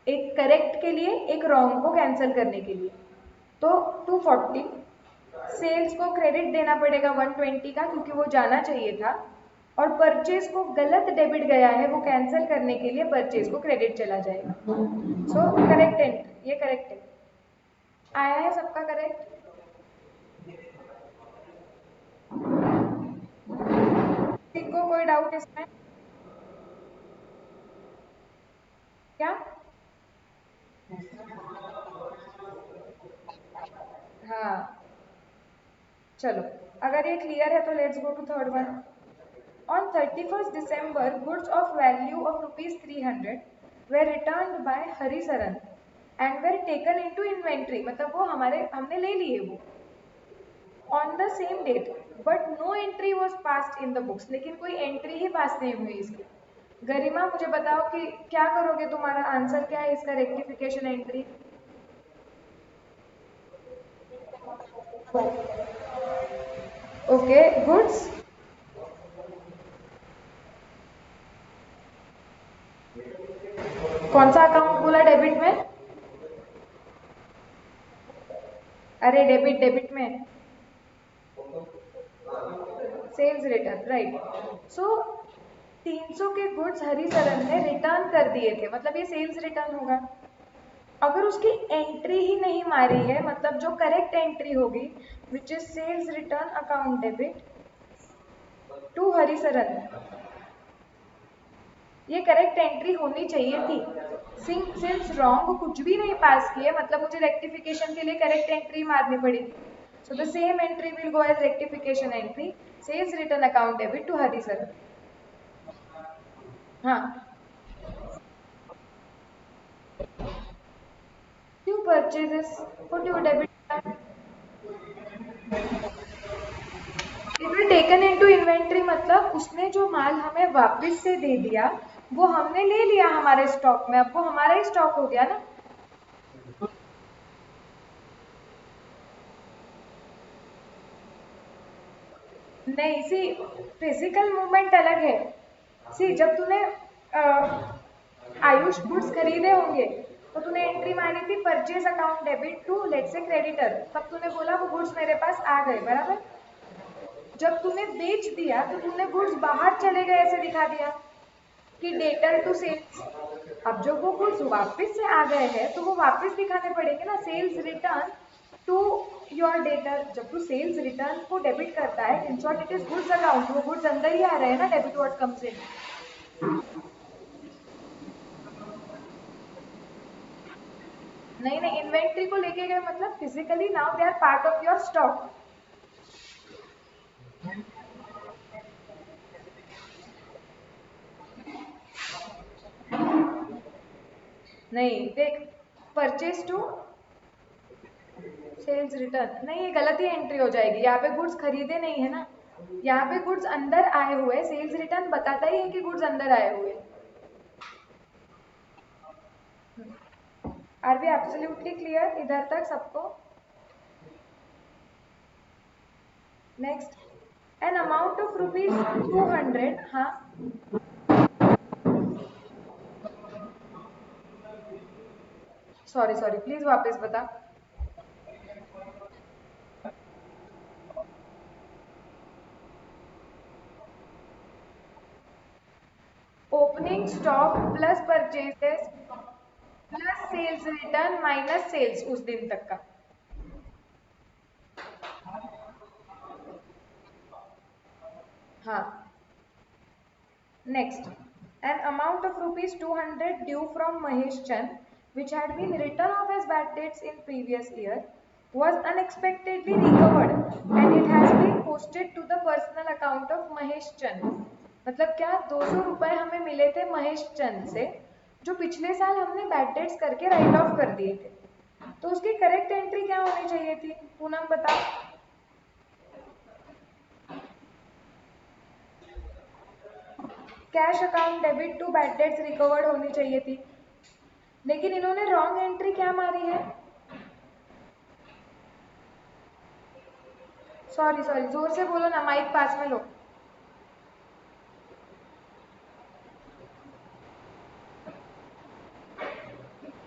एक करेक्ट के लिए एक रॉन्ग को कैंसिल करने के लिए। तो 240। सेल्स को क्रेडिट देना पड़ेगा 120 का, क्योंकि वो जाना चाहिए था। और परचेज को गलत डेबिट गया है, वो कैंसिल करने के लिए परचेज को क्रेडिट चला जाएगा। सो करेक्ट एंट्री, ये करेक्ट है। आया है सबका करेक्ट? किसी को कोई डाउट इसमें? क्या? हाँ चलो, अगर ये क्लियर है तो let's go to third one. On 31st December, goods of value of rupees 300 were returned by Harisaran and were taken into inventory, मतलब वो हमने ले लिए वो on the same date, but no entry was passed in the books, लेकिन कोई entry ही पास नहीं हुई इसकी। गरिमा मुझे बताओ कि क्या करोगे, तुम्हारा आंसर क्या है इसका रेक्टिफिकेशन एंट्री? ओके गुड्स, कौन सा अकाउंट बोला डेबिट में? अरे डेबिट डेबिट में सेल्स रिटर्न, राइट। सो 300 के गुड्स हरिचरण ने रिटर्न कर दिए थे, मतलब ये सेल्स रिटर्न होगा। अगर उसकी एंट्री ही नहीं मारी है, मतलब जो करेक्ट एंट्री होगी which is sales return account debit to Haricharan, ये करेक्ट एंट्री होनी चाहिए थी। सिंस रॉन्ग कुछ भी नहीं पास किए, मतलब मुझे रेक्टिफिकेशन के लिए करेक्ट एंट्री मारनी पड़ेगी। So the same entry will go as rectification entry, sales return account debit to Haricharan. हाँ, few purchases put your debit card, it will taken into inventory, मतलब उसने जो माल हमें वापस से दे दिया वो हमने ले लिया हमारे स्टॉक में, अब वो हमारा ही स्टॉक हो गया ना। नहीं सी, फिजिकल मूवमेंट अलग है। सी जब तूने आयुष गुड्स खरीदे होंगे तो तूने एंट्री मारी थी purchase account debit to let's say creditor, तब तूने बोला वो गुड्स मेरे पास आ गए, बराबर। जब तूने बेच दिया तो तूने गुड्स बाहर चले गए ऐसे दिखा दिया कि डेटर टू सेल्स। अब जब वो गुड्स वापस से आ गए हैं तो वो वापस दिखाने पड़ेंगे ना, sales return to your debtor. जब तू सेल्स रिटर्न को डेबिट करता है, in short it is goods account, वो गुड्स अंदर ही आ रहे हैं ना, डेबिट व्हाट कम्स इन। नहीं नहीं, इन्वेंट्री को लेके गए मतलब physically now they are part of your stock. नहीं देख, परचेज टू सेल्स रिटर्न नहीं, ये गलत ही एंट्री हो जाएगी, यहाँ पे गुड्स खरीदे नहीं है ना, यहाँ पे गुड्स अंदर आए हुए, सेल्स रिटर्न बताता ही है कि गुड्स अंदर आए हुए। आर वी एब्सोल्युटली क्लियर इधर तक सबको? Next, an amount of rupees 200, हाँ सॉरी सॉरी प्लीज वापस बता। Opening stock plus purchases plus sales return minus sales उस दिन तक का। हाँ next, an amount of rupees 200 due from Mahesh Chand, which had been written off as bad debts in previous year, was unexpectedly recovered and it has been posted to the personal account of Mahesh Chand। मतलब क्या 200 रुपए हमें मिले थे महेश चंद से, जो पिछले साल हमने बैड डेट्स करके राइट ऑफ कर दिए थे, तो उसकी करेक्ट एंट्री क्या होनी चाहिए थी, पूनम बता। Cash account debit to bad debts recovered होनी चाहिए थी, लेकिन इन्होंने रॉन्ग एंट्री क्या मारी है? सॉरी सॉरी, जोर से बोलो ना, माइक पास में लो।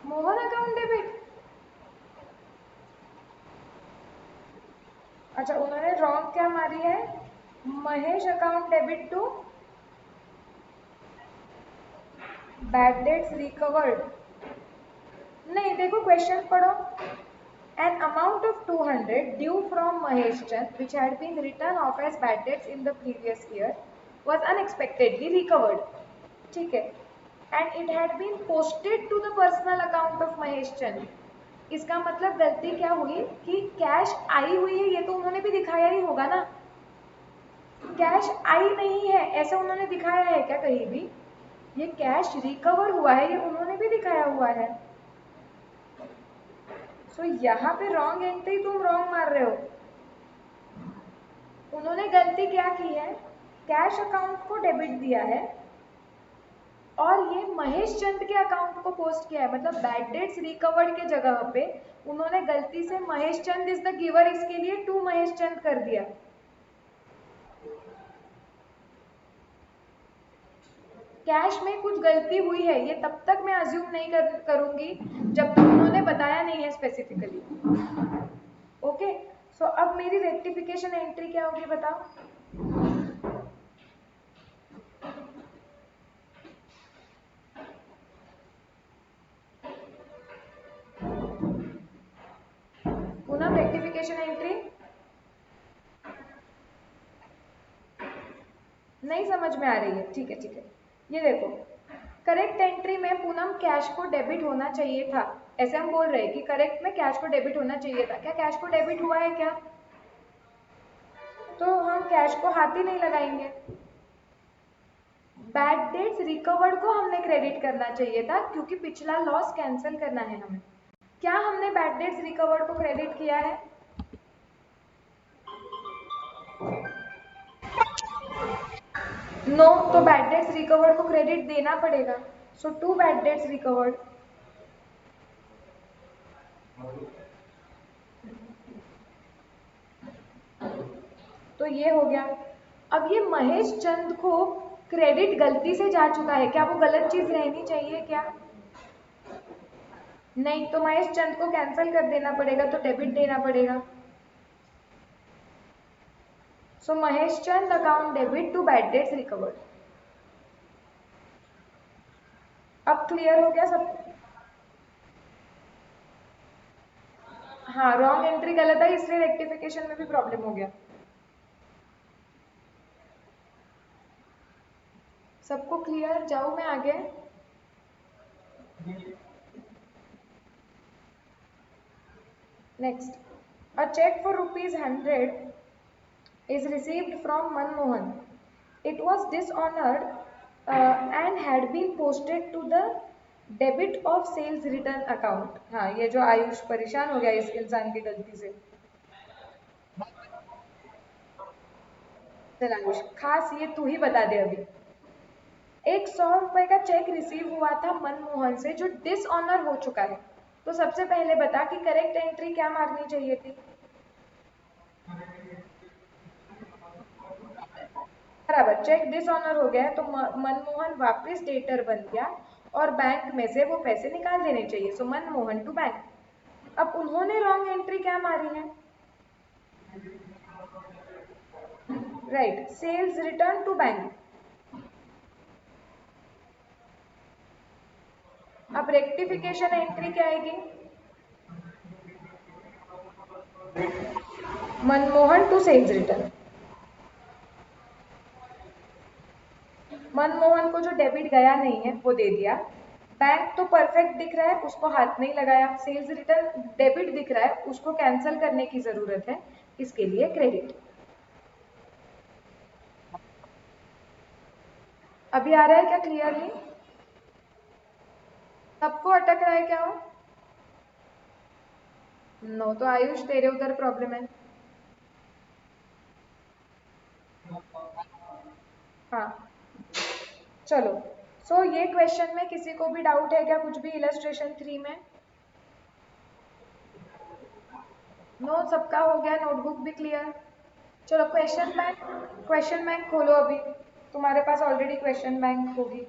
मोहन अकाउंट डेबिट, अच्छा उन्होंने रॉन्ग क्या मारी है, Mahesh account debit to bad debts recovered. नहीं देखो क्वेश्चन पढ़ो, an amount of 200 due from Mahesh Chand which had been written off as bad debts in the previous year was unexpectedly recovered, ठीक है, and it had been posted to the personal account of Mahesh Chand। इसका मतलब गलती क्या हुई कि cash I हुई है, ये तो उन्होंने भी दिखाया ही होगा ना। कैश आई नहीं है ऐसा उन्होंने दिखाया है क्या कहीं भी? ये कैश रिकवर हुआ है ये उन्होंने भी दिखाया हुआ है। सो यहाँ पे रॉन्ग एंट्री तुम रॉन्ग मार रहे हो। उन्होंने गलती क्या की है, कैश अकाउंट को डेबिट दिया है और ये महेश चंद के अकाउंट को पोस्ट किया है, मतलब बैड डेट्स रिकवर्ड के जगह पे उन्होंने गलती से महेश चंद इज द गिवर इसके लिए टू महेश चंद कर दिया। कैश में कुछ गलती हुई है ये तब तक मैं अज्यूम नहीं करूंगी जब तक उन्होंने बताया नहीं है स्पेसिफिकली। ओके, सो अब मेरी रेक्टिफिकेशन एंट्री क्या होगी बताओ। पूनम रेक्टिफिकेशन एंट्री नहीं समझ में आ रही है? ठीक है ठीक है, ये देखो करेक्ट एंट्री में पूनम कैश को डेबिट होना चाहिए था, ऐसे हम बोल रहे हैं कि करेक्ट में कैश को डेबिट होना चाहिए था। क्या कैश को डेबिट हुआ है क्या? तो हम कैश को हाथ ही नहीं लगाएंगे। बैड डेट्स रिकवर्ड को हमने क्रेडिट करना चाहिए था क्योंकि पिछला लॉस कैंसिल करना है हमें। क्या हमने बैड डेट्स रिकवर्ड को क्रेडिट किया है? नो, तो बैड डेट्स रिकवर्ड को क्रेडिट देना पड़ेगा। सो टू बैड डेट्स रिकवर्ड। तो ये हो गया। अब ये महेश चंद को क्रेडिट गलती से जा चुका है, क्या वो गलत चीज रहनी चाहिए क्या? नहीं, तो महेश चंद को कैंसिल कर देना पड़ेगा, तो डेबिट देना पड़ेगा। So Mahesh Chand account debit to bad debts recovered. अब क्लियर हो गया सब? हाँ, रॉन्ग एंट्री गलत है इसलिए रेक्टिफिकेशन में भी प्रॉब्लम हो गया। सबको क्लियर? जाऊँ मैं आगे? Next, a cheque for ₹100 is received from Manmohan. It was dishonored and had been posted to the debit of sales return account. हाँ, ये जो आयुष परेशान हो गया इस इंसान की गलती से। चल आयुष, खास ये तू ही बता दे अभी। एक 100 रुपए का चेक रिसीव हुआ था मनमोहन से जो डिसऑनर हो चुका है, तो सबसे पहले बता कि करेक्ट एंट्री क्या मारनी चाहिए थी? बराबर, चेक डिसऑनर हो गया है तो मनमोहन वापस डेटर बन गया और बैंक में से वो पैसे निकाल देने चाहिए। So Manmohan to bank. अब उन्होंने रॉन्ग एंट्री क्या मारी है? Right, sales return to bank. अब रेक्टिफिकेशन एंट्री क्या आएगी? Manmohan to sales return. Manmohan को जो डेबिट गया नहीं है वो दे दिया। बैंक तो परफेक्ट दिख रहा है, उसको हाथ नहीं लगाया। सेल्स रिटर्न डेबिट दिख रहा है, उसको कैंसिल करने की जरूरत है, इसके लिए क्रेडिट। अभी आ रहा है क्या क्लियरली? सबको अटक रहा है क्या वो? नो, तो आयुष तेरे उधर प्रॉब्लम है। हाँ, चलो। सो ये क्वेश्चन में किसी को भी डाउट है क्या कुछ भी इलस्ट्रेशन 3 में? नो, सबका हो गया, नोटबुक भी क्लियर। चलो क्वेश्चन बैंक खोलो अभी, तुम्हारे पास ऑलरेडी क्वेश्चन बैंक होगी।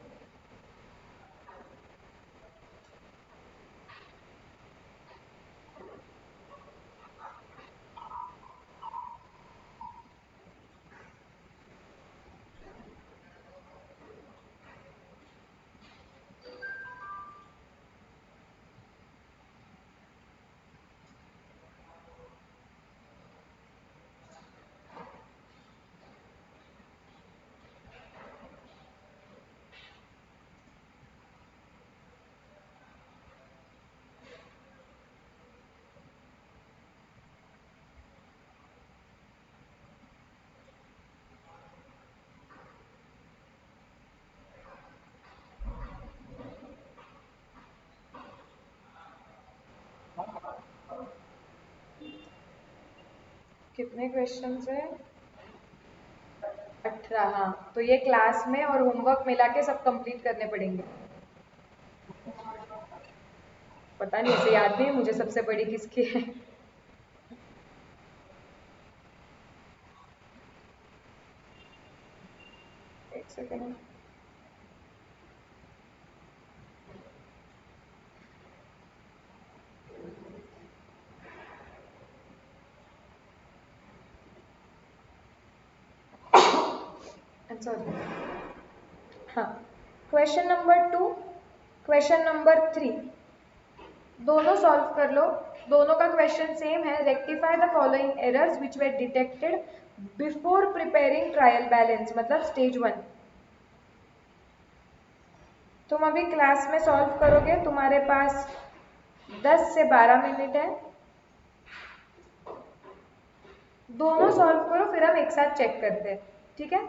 कितने क्वेश्चंस है? 18। हाँ, तो ये क्लास में और होमवर्क मिला के सब कंप्लीट करने पड़ेंगे। पता नहीं, ऐसे याद नहीं मुझे सबसे बड़ी किसकी है। एक सेकेंड। सॉरी। हाँ, क्वेश्चन नंबर 2, क्वेश्चन नंबर 3 दोनों सॉल्व कर लो। दोनों का क्वेश्चन सेम है। Rectify the following errors which were detected before preparing trial balance, मतलब स्टेज 1। तुम अभी क्लास में सॉल्व करोगे, तुम्हारे पास 10 से 12 मिनट है। दोनों सॉल्व करो, फिर हम एक साथ चेक करते हैं, ठीक है?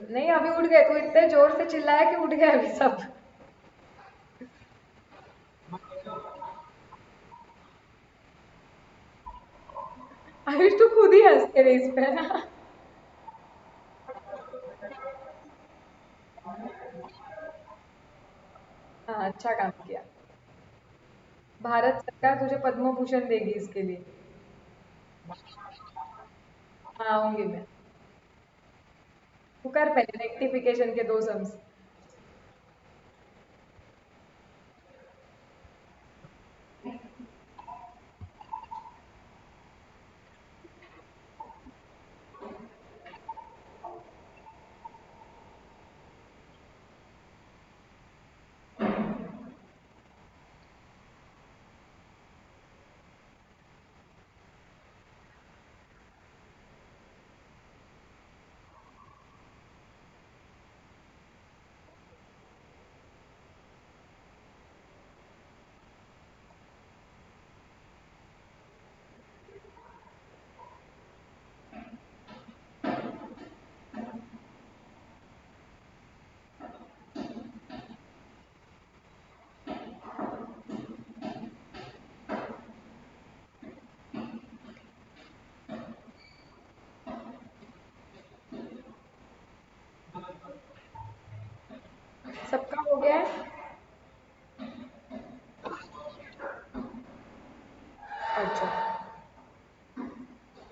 नहीं, अभी उठ गए। तू इतने जोर से चिल्लाया कि उठ गए अभी सब। आयुष, तू खुद ही हंस के रही इस पे ना। हाँ, अच्छा काम किया। भारत सरकार तुझे पद्म भूषण देगी इसके लिए। हाँ, आऊंगी मैं। तू कर पहले रेक्टिफिकेशन के 2 सम्स। सबका हो गया है? अच्छा,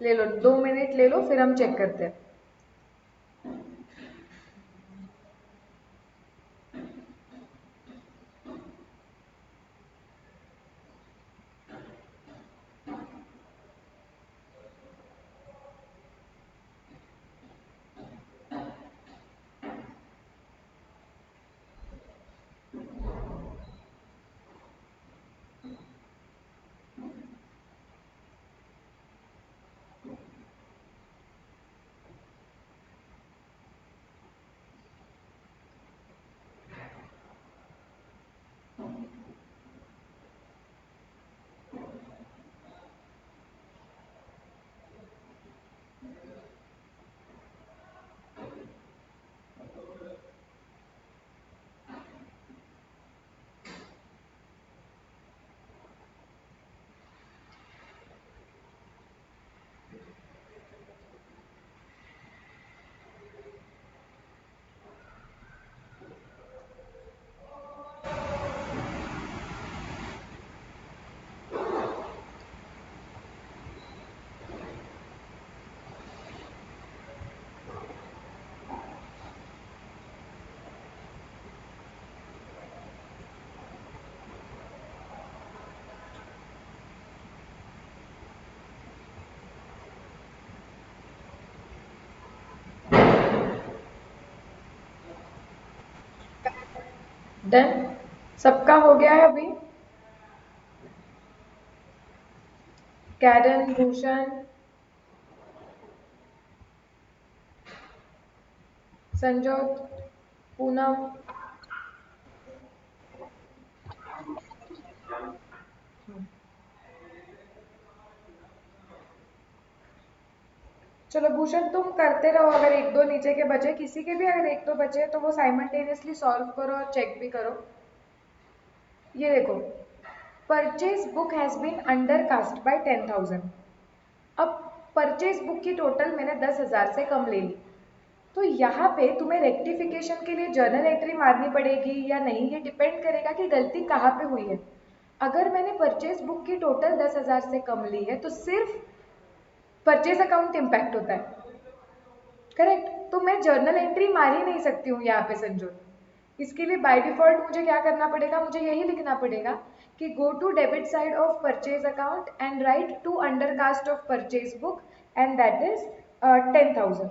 ले लो 2 मिनट ले लो, फिर हम चेक करते हैं। डन। सबका हो गया है अभी? कैरन, भूषण, संजोत, पूनम। चलो भूषण तुम करते रहो, अगर एक दो नीचे के बचे, किसी के भी अगर एक दो बचे तो वो साइमल्टेनियसली सॉल्व करो और चेक भी करो। ये देखो, purchase book has been under cast by 10,000। अब परचेज बुक की टोटल मैंने 10,000 से कम ले ली, तो यहाँ पे तुम्हें रेक्टिफिकेशन के लिए जर्नल एंट्री मारनी पड़ेगी या नहीं, ये डिपेंड करेगा कि गलती कहाँ पे हुई है। अगर मैंने परचेज बुक की टोटल 10,000 से कम ली है तो सिर्फ परचेज अकाउंट इम्पैक्ट होता है, करेक्ट। तो मैं जर्नल एंट्री मार ही नहीं सकती हूँ यहाँ पे संजोत। इसके लिए बाय डिफॉल्ट मुझे क्या करना पड़ेगा, मुझे यही लिखना पड़ेगा कि go to debit side of purchase account and write to under cast of purchase book and that is 10,000।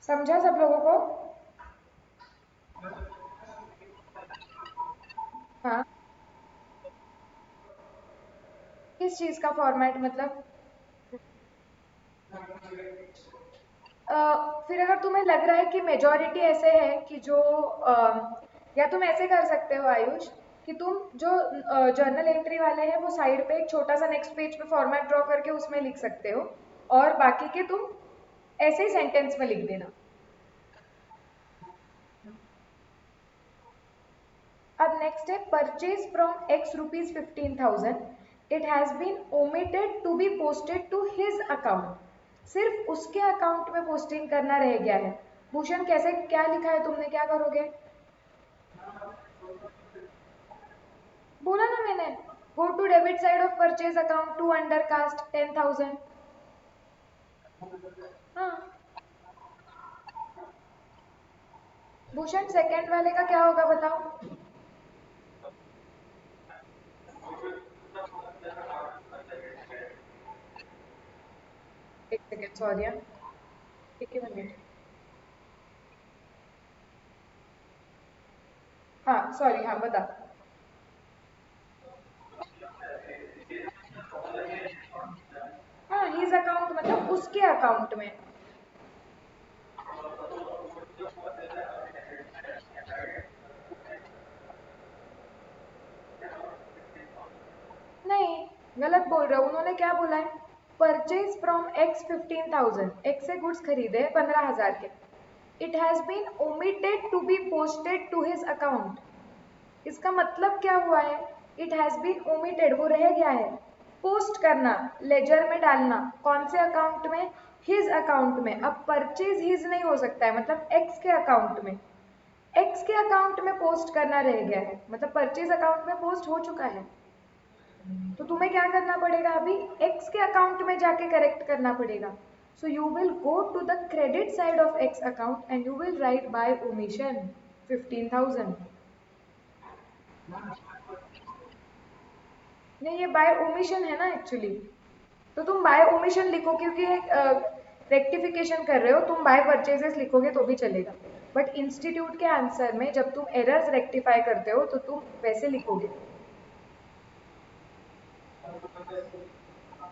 समझा सब लोगों को? हाँ, किस चीज़ का फॉर्मेट मतलब? फिर अगर तुम्हें लग रहा है कि मेजॉरिटी ऐसे है कि जो या तुम ऐसे कर सकते हो आयुष, कि तुम जो जर्नल एंट्री वाले हैं वो साइड पे एक छोटा सा नेक्स्ट पेज पे फॉर्मेट ड्रॉ करके उसमें लिख सकते हो, और बाकी के तुम ऐसे ही सेंटेंस में लिख देना। अब नेक्स्ट है purchase from X rupees 15,000, it has been omitted to be posted to his account. सिर्फ उसके अकाउंट में पोस्टिंग करना रह गया है। भूषण कैसे, क्या लिखा है तुमने, क्या करोगे? बोला ना मैंने, go to debit side of purchase account to under cast 10,000। हाँ। भूषण सेकंड वाले का क्या होगा बताओ? एक सेकेंड, सॉरी, एक ही मिनट। हाँ सॉरी, हाँ बता। हाँ, हिज अकाउंट मतलब उसके अकाउंट में। नहीं, गलत बोल रहे हो। उन्होंने क्या बोला है, परचेज फ्रॉम एक्स 15,000, एक्स से गुड्स खरीदे 15,000 के, it has been omitted to be posted to his account. इसका मतलब क्या हुआ है, इट हैज बीन ओमिटेड, वो रह गया है। पोस्ट करना, लेजर में डालना, कौन से अकाउंट में? हिज अकाउंट में। अब परचेज हिज नहीं हो सकता है, मतलब एक्स के अकाउंट में। एक्स के अकाउंट में पोस्ट करना रह गया है, मतलब परचेज अकाउंट में पोस्ट हो चुका है। तो तुम्हें क्या करना पड़ेगा, अभी एक्स के अकाउंट में जाके करेक्ट करना पड़ेगा। So you will go to the credit side of X account and you will write by omission 15,000। नहीं, ये बाय ओमिशन है ना एक्चुअली। तो तुम बाय ओमिशन लिखो, क्योंकि रेक्टिफिकेशन कर रहे हो, तुम बाय परचेजेस लिखोगे तो भी चलेगा। बट इंस्टीट्यूट के आंसर में जब तुम एरर्स रेक्टिफाई करते हो तो तुम वैसे लिखोगे।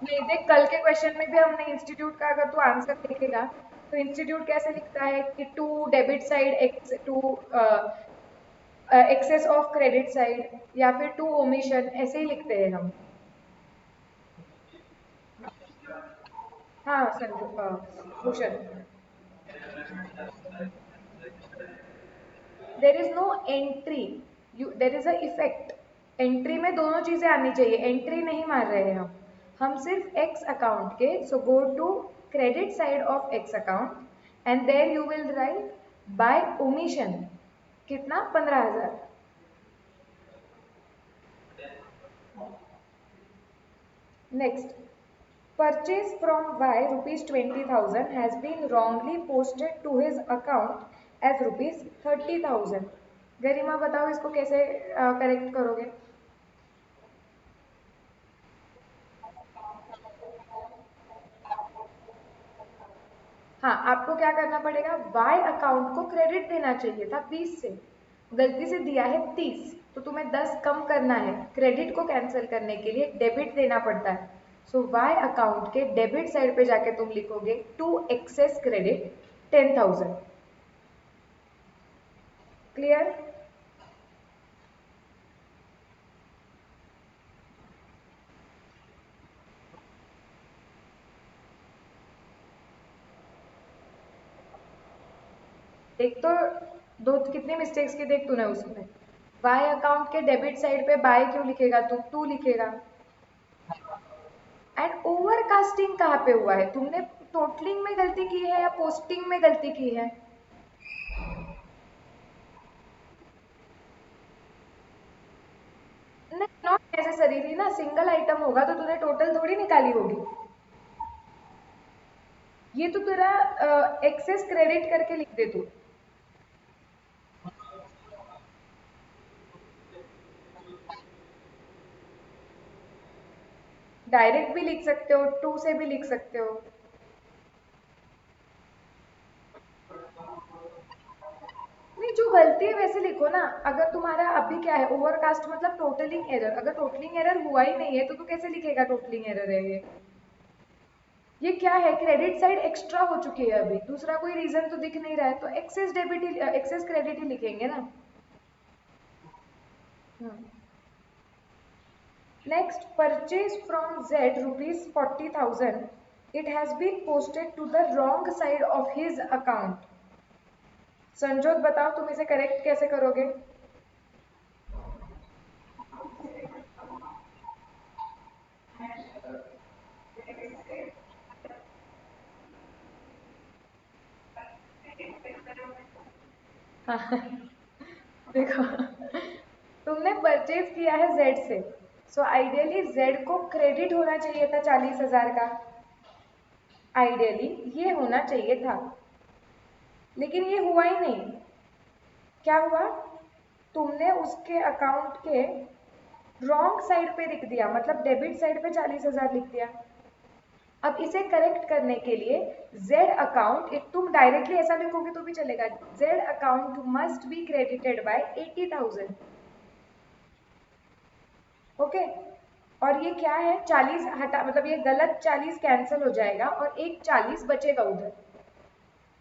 नहीं देख, कल के क्वेश्चन में भी हमने इंस्टीट्यूट का, अगर तू आंसर देखेगा तो इंस्टीट्यूट कैसे लिखता है कि to debit side X to excess of credit side, या फिर टू ओमिशन, ऐसे ही लिखते हैं हम। हाँ Sanju, Bhushan, there is no entry, you there is a effect. Entry में दोनों चीजें आनी चाहिए, एंट्री नहीं मार रहे हैं हम सिर्फ एक्स अकाउंट के। So go to credit side of X account and there you will write by omission कितना, 15,000। Next, purchase from Y rupees 20,000 has been wrongly posted to his account as rupees 30,000। गरिमा बताओ इसको कैसे correct करोगे? हाँ, आपको क्या करना पड़ेगा, वाई अकाउंट को क्रेडिट देना चाहिए था 20 से, गलती से दिया है 30, तो तुम्हें 10 कम करना है। क्रेडिट को कैंसिल करने के लिए डेबिट देना पड़ता है। सो वाई अकाउंट के डेबिट साइड पे जाके तुम लिखोगे टू एक्सेस क्रेडिट 10,000। क्लियर? एक तो दो कितनी मिस्टेक्स की देख तूने उसमें। बाय अकाउंट के डेबिट साइड पे बाय क्यों लिखेगा तू, टू लिखेगा। एंड ओवरकास्टिंग कहाँ पे हुआ है, तुमने टोटलिंग में गलती की है या पोस्टिंग में गलती की है। नहीं, नॉट नेसेसरी थी ना, सिंगल आइटम होगा तो तूने टोटल थोड़ी निकाली होगी। ये तो तेरा एक्सेस क्रेडिट करके लिख दे तू। डायरेक्ट भी लिख सकते हो, टू से भी लिख सकते हो। नहीं, जो गलती है वैसे लिखो ना। अगर तुम्हारा अभी क्या है, ओवरकास्ट मतलब टोटलिंग एरर, अगर टोटलिंग एरर हुआ ही नहीं है तो तू कैसे लिखेगा टोटलिंग एरर है ये क्या है, क्रेडिट साइड एक्स्ट्रा हो चुकी है, अभी दूसरा कोई रीजन तो दिख नहीं रहा है, तो एक्सेस डेबिट ही एक्सेस क्रेडिट ही लिखेंगे ना। Next, purchase from Z ₹40,000, it has been posted to the wrong side of his account. Sanjot बताओ तुम इसे करेक्ट कैसे करोगे। हाँ, देखो, तुमने परचेज किया है जेड से, सो आइडियली जेड को क्रेडिट होना चाहिए था 40,000 का। आइडियली ये होना चाहिए था, लेकिन ये हुआ ही नहीं। क्या हुआ, तुमने उसके अकाउंट के रॉन्ग साइड पे लिख दिया, मतलब डेबिट साइड पे 40,000 लिख दिया। अब इसे करेक्ट करने के लिए जेड अकाउंट, तुम डायरेक्टली ऐसा लिखोगे तो भी चलेगा, Z account must be credited bye 80,000। Okay, और ये क्या है, 40 हटा, मतलब ये गलत 40 कैंसिल हो जाएगा और एक 40 बचेगा उधर।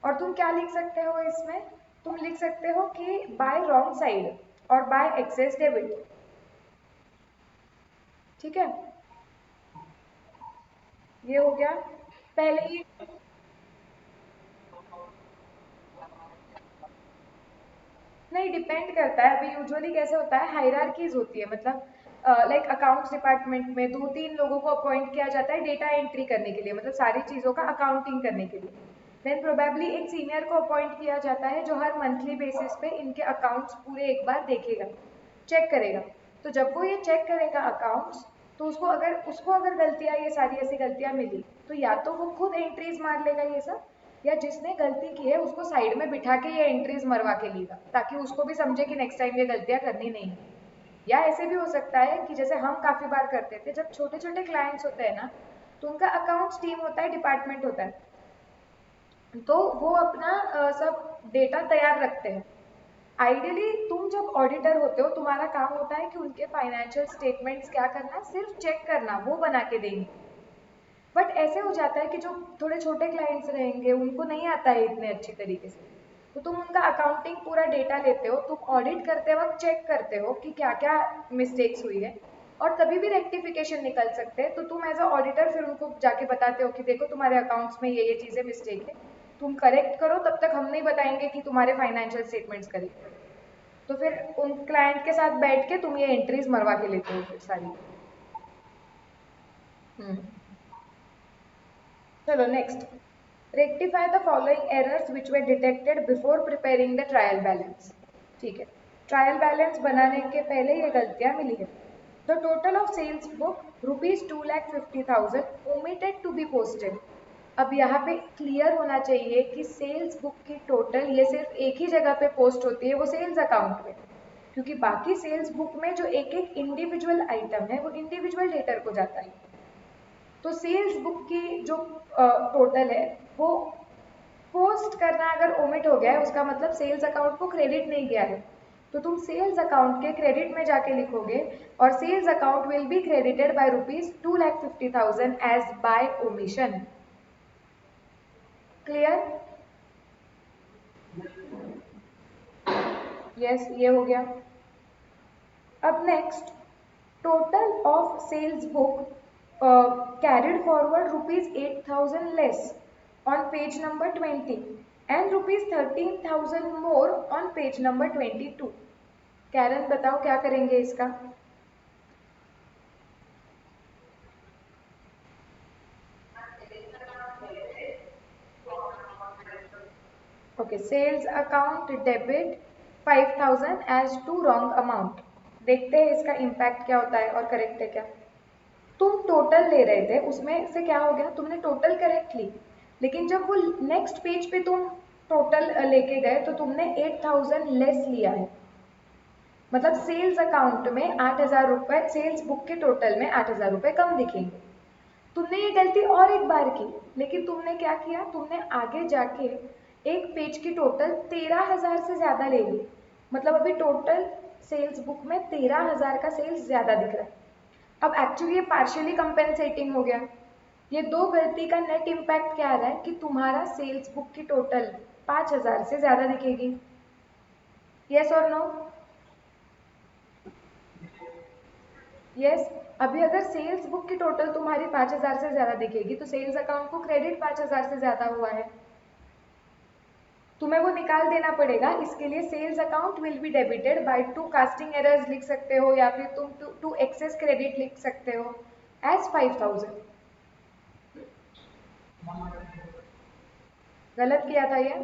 और तुम क्या लिख सकते हो इसमें, तुम लिख सकते हो कि बाय रॉन्ग साइड और बाय एक्सेस डेबिट। ठीक है, ये हो गया। पहले ही, नहीं डिपेंड करता है, अभी यूजुअली कैसे होता है, हायरार्कीज होती है, मतलब लाइक अकाउंट्स डिपार्टमेंट में दो तीन लोगों को अपॉइंट किया जाता है डेटा एंट्री करने के लिए, मतलब सारी चीज़ों का अकाउंटिंग करने के लिए। देन प्रोबेबली एक सीनियर को अपॉइंट किया जाता है जो हर मंथली बेसिस पे इनके अकाउंट्स पूरे एक बार देखेगा, चेक करेगा। तो जब वो ये चेक करेगा अकाउंट्स, तो उसको अगर गलतियाँ, ये सारी ऐसी गलतियाँ मिली, तो या तो वो खुद एंट्रीज मार लेगा ये सब, या जिसने गलती की है उसको साइड में बिठा के ये एंट्रीज मरवा के लेगा, ताकि उसको भी समझे कि नेक्स्ट टाइम ये गलतियां करनी नहीं है। या ऐसे भी हो सकता है कि जैसे हम काफी बार करते थे, जब छोटे छोटे क्लाइंट्स होते हैं ना, तो उनका अकाउंट्स टीम होता है, डिपार्टमेंट होता है, तो वो अपना सब डेटा तैयार रखते हैं। आइडियली तुम जब ऑडिटर होते हो, तुम्हारा काम होता है कि उनके फाइनेंशियल स्टेटमेंट्स क्या करना, सिर्फ चेक करना, वो बना के देंगे। बट ऐसे हो जाता है कि जो थोड़े छोटे क्लाइंट्स रहेंगे उनको नहीं आता है इतने अच्छी तरीके से, तो तुम उनका अकाउंटिंग पूरा डेटा लेते हो, तुम ऑडिट करते वक्त चेक करते हो कि क्या क्या मिस्टेक्स हुई है, और तभी भी रेक्टिफिकेशन निकल सकते हैं। तो तुम एज अ ऑडिटर फिर उनको जाके बताते हो कि देखो तुम्हारे अकाउंट्स में ये चीज़ें मिस्टेक है, तुम करेक्ट करो, तब तक हम नहीं बताएंगे कि तुम्हारे फाइनेंशियल स्टेटमेंट्स करेक्ट है। तो फिर उन क्लाइंट के साथ बैठ के तुम ये एंट्रीज मरवा के लेते हो फिर सारी। हम्म, चलो next, rectify the following errors which way detected before preparing the trial balance. ठीक है, ट्रायल बैलेंस बनाने के पहले ये गलतियां मिली है। The total of sales book ₹2,50,000 omitted to be posted. अब यहाँ पे क्लियर होना चाहिए कि सेल्स बुक की टोटल ये सिर्फ एक ही जगह पे पोस्ट होती है, वो सेल्स अकाउंट में, क्योंकि बाकी सेल्स बुक में जो एक एक इंडिविजुअल आइटम है वो इंडिविजुअल डेटर को जाता है। तो सेल्स बुक की जो टोटल है वो पोस्ट करना अगर ओमिट हो गया है, उसका मतलब सेल्स अकाउंट को क्रेडिट नहीं गया है। तो तुम सेल्स अकाउंट के क्रेडिट में जाके लिखोगे, और sales account will be credited by ₹2,50,000 as by omission. Clear? Yes, ये हो गया। अब next, total of sales book carried forward ₹8,000 less on page number 20। And ₹13,000 more on page number 22। Karan बताओ क्या करेंगे इसका। Okay, sales account debit 5,000 as to wrong amount. देखते हैं इसका इम्पैक्ट क्या होता है और करेक्ट है क्या। तुम टोटल ले रहे थे, उसमें से क्या हो गया, तुमने टोटल करेक्ट ली, लेकिन जब वो नेक्स्ट पेज पे तुम टोटल लेके गए तो तुमने 8,000 लेस लिया है। मतलब सेल्स अकाउंट में 8,000 रुपये, सेल्स बुक के टोटल में 8,000 रुपये कम दिखेंगे। तुमने ये गलती और एक बार की, लेकिन तुमने क्या किया, तुमने आगे जाके एक पेज की टोटल 13,000 से ज़्यादा ले ली। मतलब अभी टोटल सेल्स बुक में 13,000 का सेल्स ज़्यादा दिख रहा है। अब एक्चुअली ये पार्शियली कंपेंसेटिंग हो गया। ये दो गलती का नेट इम्पैक्ट क्या आ रहा है कि तुम्हारा सेल्स बुक की टोटल 5,000 से ज़्यादा दिखेगी। यस और नो? यस। अभी अगर सेल्स बुक की टोटल तुम्हारी 5,000 से ज़्यादा दिखेगी तो सेल्स अकाउंट को क्रेडिट 5,000 से ज़्यादा हुआ है, तुम्हें वो निकाल देना पड़ेगा। इसके लिए sales account will be debited by to casting errors लिख सकते हो, या फिर तुम टू एक्सेस क्रेडिट लिख सकते हो एज 5,000। गलत किया था ये।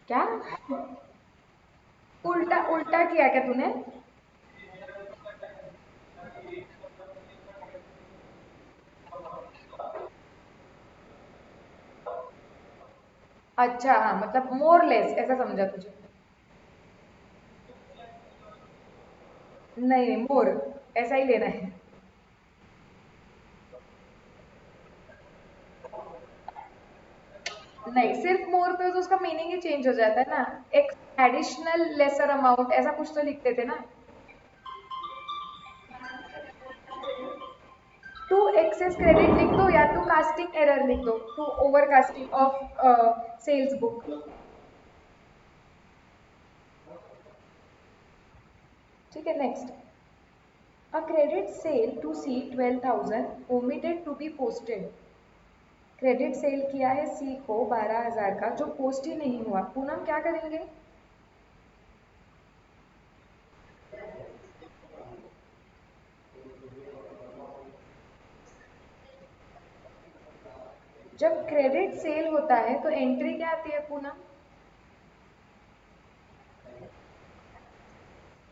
क्या उल्टा उल्टा किया क्या तूने? अच्छा हाँ, मतलब मोर लेस ऐसा समझा तुझे। नहीं, मोर ऐसा ही लेना है। नहीं, सिर्फ मोर पे तो उसका मीनिंग ही चेंज हो जाता है ना। एक एडिशनल लेसर अमाउंट ऐसा कुछ तो लिखते थे ना। टू एक्सेस क्रेडिट लिख दो या टू कास्टिंग एरर लिख दो, to over casting of sales book. ठीक है, next. A credit sale to C 12,000 omitted to be posted. Credit sale किया है सी को 12,000 का, जो पोस्ट ही नहीं हुआ। पूनम क्या करेंगे? जब क्रेडिट सेल होता है तो एंट्री क्या आती है पूनम?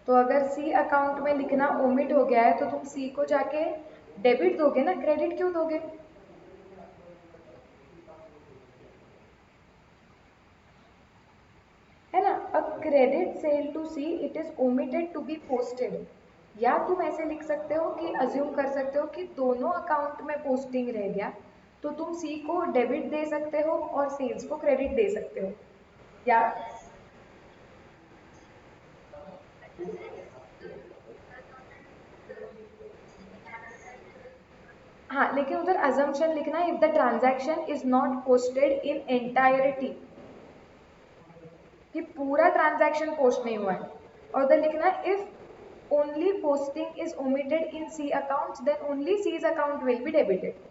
तो अगर सी अकाउंट में लिखना ओमिट हो गया है तो तुम सी को जाके डेबिट दोगे ना, क्रेडिट क्यों दोगे? है ना। A credit sale to C it is omitted to be posted. या तुम ऐसे लिख सकते हो कि अज्यूम कर सकते हो कि दोनों अकाउंट में पोस्टिंग रह गया, तो तुम सी को डेबिट दे सकते हो और सेल्स को क्रेडिट दे सकते हो। या हाँ, लेकिन उधर अजम्पशन लिखना है, if the transaction is not posted in entirety, कि पूरा ट्रांजैक्शन पोस्ट नहीं हुआ है। और उधर लिखना है if only posting is omitted in C account then only C's account will be debited.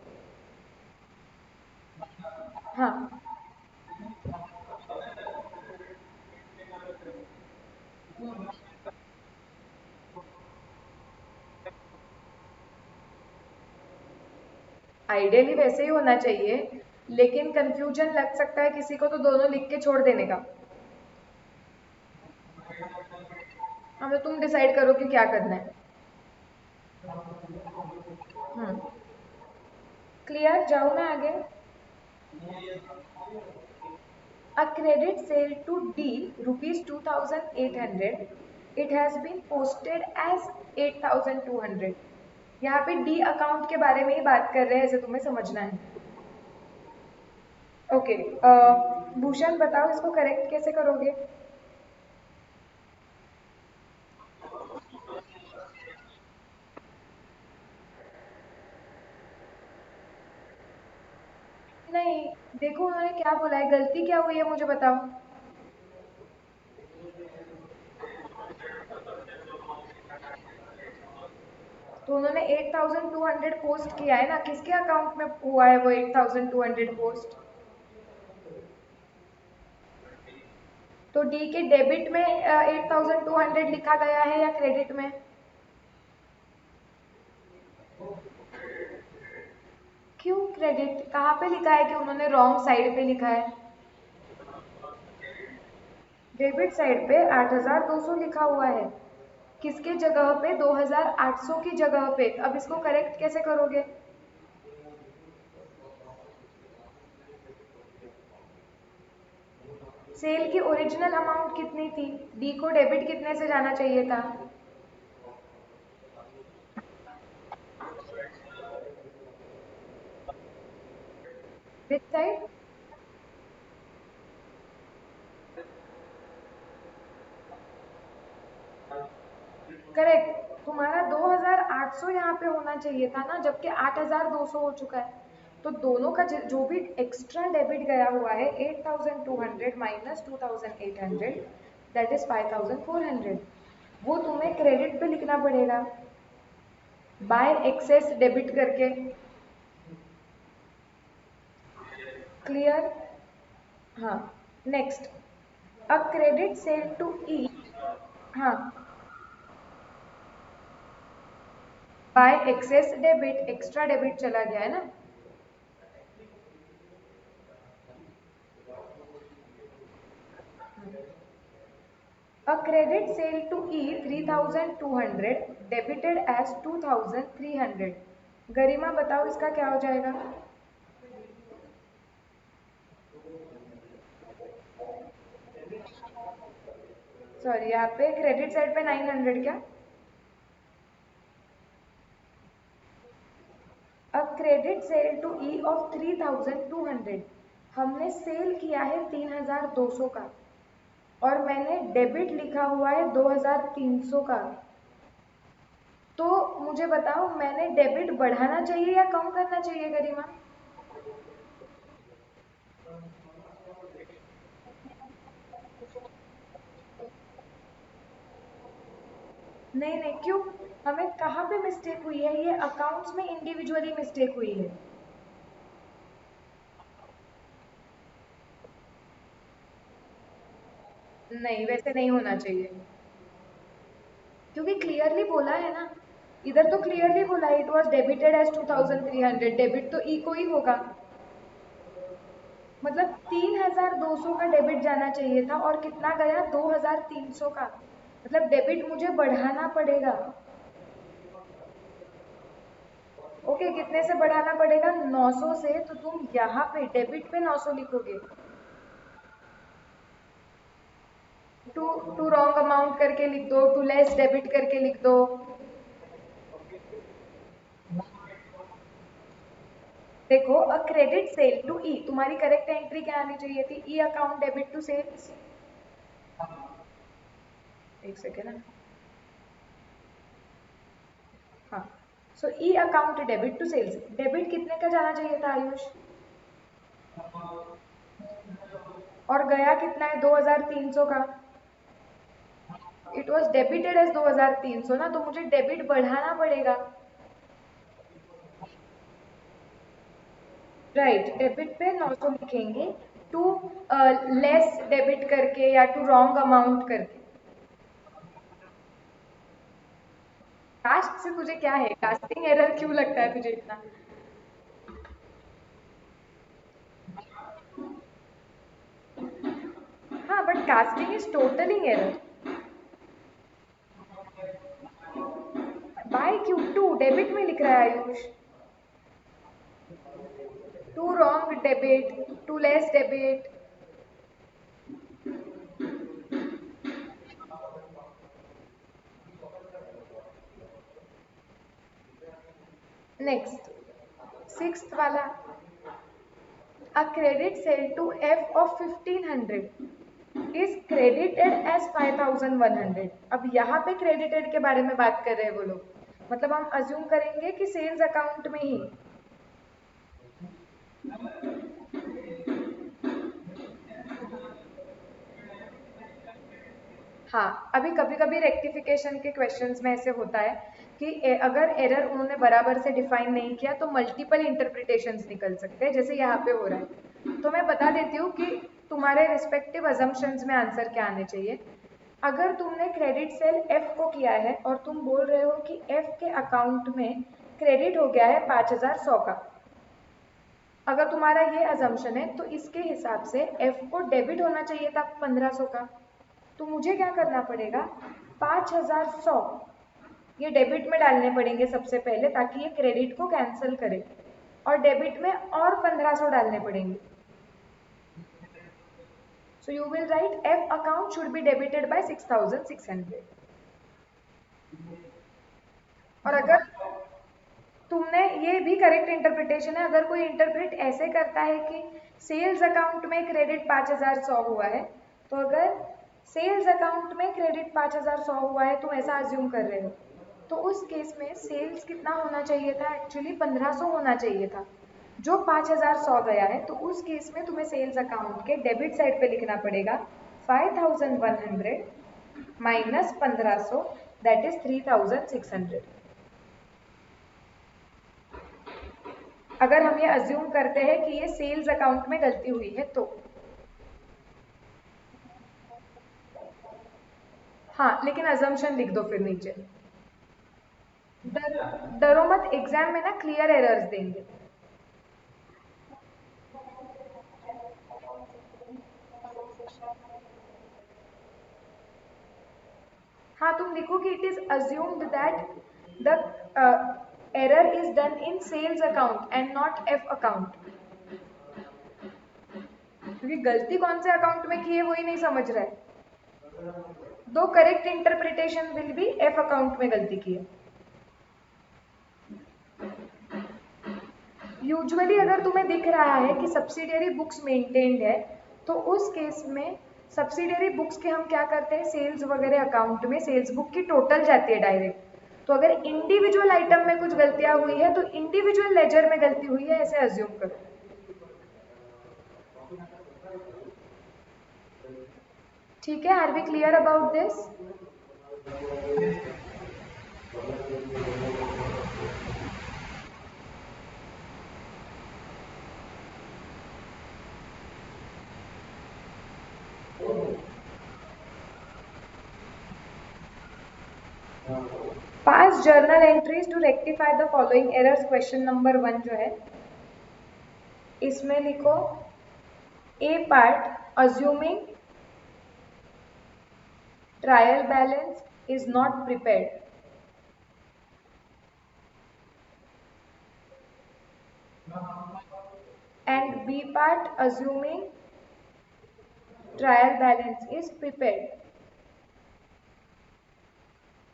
हाँ, आइडियली वैसे ही होना चाहिए, लेकिन कंफ्यूजन लग सकता है किसी को, तो दोनों लिख के छोड़ देने का। हमें तुम डिसाइड करो कि क्या करना है। हम्म, क्लियर, जाओ मैं आगे। A credit sale to D rupees 2,800. It has been posted as 8,200। यहाँ पे डी अकाउंट के बारे में ही बात कर रहे हैं, ऐसे तुम्हें समझना है। ओके, भूषण बताओ इसको करेक्ट कैसे करोगे। नहीं, देखो उन्होंने क्या बोला है, गलती क्या हुई है मुझे बताओ। तो उन्होंने 8200 पोस्ट किया है ना, किसके अकाउंट में हुआ है वो 8200 पोस्ट? तो डी के डेबिट में 8200 लिखा गया है या क्रेडिट में? क्यों क्रेडिट? कहाँ पे लिखा है कि उन्होंने रॉन्ग साइड पे लिखा है? डेबिट साइड पे 8200 लिखा हुआ है। किसके जगह पे? 2800 की जगह पे। अब इसको करेक्ट कैसे करोगे? सेल की ओरिजिनल अमाउंट कितनी थी? डी को डेबिट कितने से जाना चाहिए था? Which side? करेक्ट। तुम्हारा 2800 यहाँ पे होना चाहिए था ना, जबकि 8200 हो चुका है। तो दोनों का जो भी एक्स्ट्रा डेबिट गया हुआ है 8200 माइनस 2800, दैट इज 5400, वो तुम्हें क्रेडिट पे लिखना पड़ेगा बाय एक्सेस डेबिट करके। क्लियर? हाँ। Next, a credit sale to E. हाँ, by excess debit, extra debit चला गया है ना। A credit sale to E 3200 debited as 2300। गरिमा बताओ इसका क्या हो जाएगा? सॉरी, यहाँ पे क्रेडिट साइड पे 900 क्या? A credit sale to E of 3200। हमने सेल किया है 3200 का और मैंने डेबिट लिखा हुआ है 2300 का। तो मुझे बताओ, मैंने डेबिट बढ़ाना चाहिए या कम करना चाहिए गरिमा? नहीं नहीं, क्यों? हमें कहाँ पे मिस्टेक हुई है? ये अकाउंट्स में इंडिविजुअली मिस्टेक हुई है। नहीं, वैसे नहीं होना चाहिए, क्योंकि क्लियरली बोला है ना, इधर तो क्लियरली बोला है, it was debited as 2300, debit तो ई को ही होगा। मतलब 3200 का डेबिट जाना चाहिए था और कितना गया? 2300 का। मतलब डेबिट मुझे बढ़ाना पड़ेगा। ओके, कितने से बढ़ाना पड़ेगा? 900 से। तो तुम यहाँ पे डेबिट पे 900 लिखोगे, टू टू रॉन्ग अमाउंट करके लिख दो, टू लेस डेबिट करके लिख दो। देखो, a credit sale to E, तुम्हारी करेक्ट एंट्री क्या आनी चाहिए थी? E account debit to sales. एक सेकेंड ना। हाँ, so E account debit to sales, debit कितने का जाना चाहिए था आयुष? और गया कितना है? 2300 का। इट वॉज डेबिटेड एज 2300 ना, तो मुझे डेबिट बढ़ाना पड़ेगा। राइट, डेबिट पे 900 लिखेंगे, टू लेस डेबिट करके या टू रॉन्ग अमाउंट करके। कास्ट से तुझे क्या है? कास्टिंग एरर क्यों लगता है तुझे इतना? हाँ, but casting is totally error. By Q to debit में लिख रहा है Ayush. To wrong debit, to less debit. Next, sixth वाला, a credit sale to F of 1500 is credited as 5100। अब यहाँ पे क्रेडिटेड के बारे में बात कर रहे हैं वो लोग, मतलब हम अज्यूम करेंगे कि सेल्स अकाउंट में ही। हाँ, अभी कभी कभी रेक्टिफिकेशन के क्वेश्चंस में ऐसे होता है कि अगर एरर उन्होंने बराबर से डिफाइन नहीं किया तो मल्टीपल इंटरप्रिटेशंस निकल सकते हैं, जैसे यहाँ पे हो रहा है। तो मैं बता देती हूँ कि तुम्हारे रिस्पेक्टिव अजम्पशंस में आंसर क्या आने चाहिए। अगर तुमने क्रेडिट सेल एफ को किया है और तुम बोल रहे हो कि एफ के अकाउंट में क्रेडिट हो गया है 5100 का, अगर तुम्हारा ये अजम्पशन है तो इसके हिसाब से एफ को डेबिट होना चाहिए था 1500 का। तो मुझे क्या करना पड़ेगा, 5100 ये डेबिट में डालने पड़ेंगे सबसे पहले, ताकि ये क्रेडिट को कैंसिल करे, और डेबिट में और 1500 डालने पड़ेंगे। सो you will right F account should be debited bye 6600। और अगर तुमने, ये भी करेक्ट इंटरप्रिटेशन है, अगर कोई इंटरप्रेट ऐसे करता है कि सेल्स अकाउंट में क्रेडिट 5100 हुआ है, तो अगर सेल्स अकाउंट में क्रेडिट 5100 हुआ है, तुम ऐसा अज्यूम कर रहे हो, तो उस केस में सेल्स कितना होना चाहिए था, एक्चुअली 1500 होना चाहिए था, जो 5100 गया है। तो उस केस में तुम्हें सेल्स अकाउंट के डेबिट साइड पे लिखना पड़ेगा 5100 माइनस 1500, दैट इज 3600। अगर हम ये अज्यूम करते हैं कि ये सेल्स अकाउंट में गलती हुई है तो। हाँ, लेकिन अजम्पशन लिख दो फिर नीचे। डरो मत, एग्जाम में ना क्लियर एरर्स देंगे। हाँ, तुम लिखो कि it is assumed that the error is done in sales account and not F account, क्योंकि गलती कौन से अकाउंट में की है वही नहीं समझ रहा है। दो correct interpretation will be F account में गलती की है। यूजुअली अगर तुम्हें दिख रहा है कि सब्सिडियरी बुक्स मेंटेन्ड है, तो उस केस में सब्सिडियरी बुक्स के हम क्या करते हैं, सेल्स वगैरह अकाउंट में सेल्स बुक की टोटल जाती है डायरेक्ट। तो अगर इंडिविजुअल आइटम में कुछ गलतियां हुई है तो इंडिविजुअल लेजर में गलती हुई है, ऐसे अज्यूम करो। ठीक है, are we clear about this? 5 journal entries to rectify the following errors. Question number 1 जो है, इसमें लिखो A part, assuming trial balance is not prepared, and B part, assuming trial balance is prepared।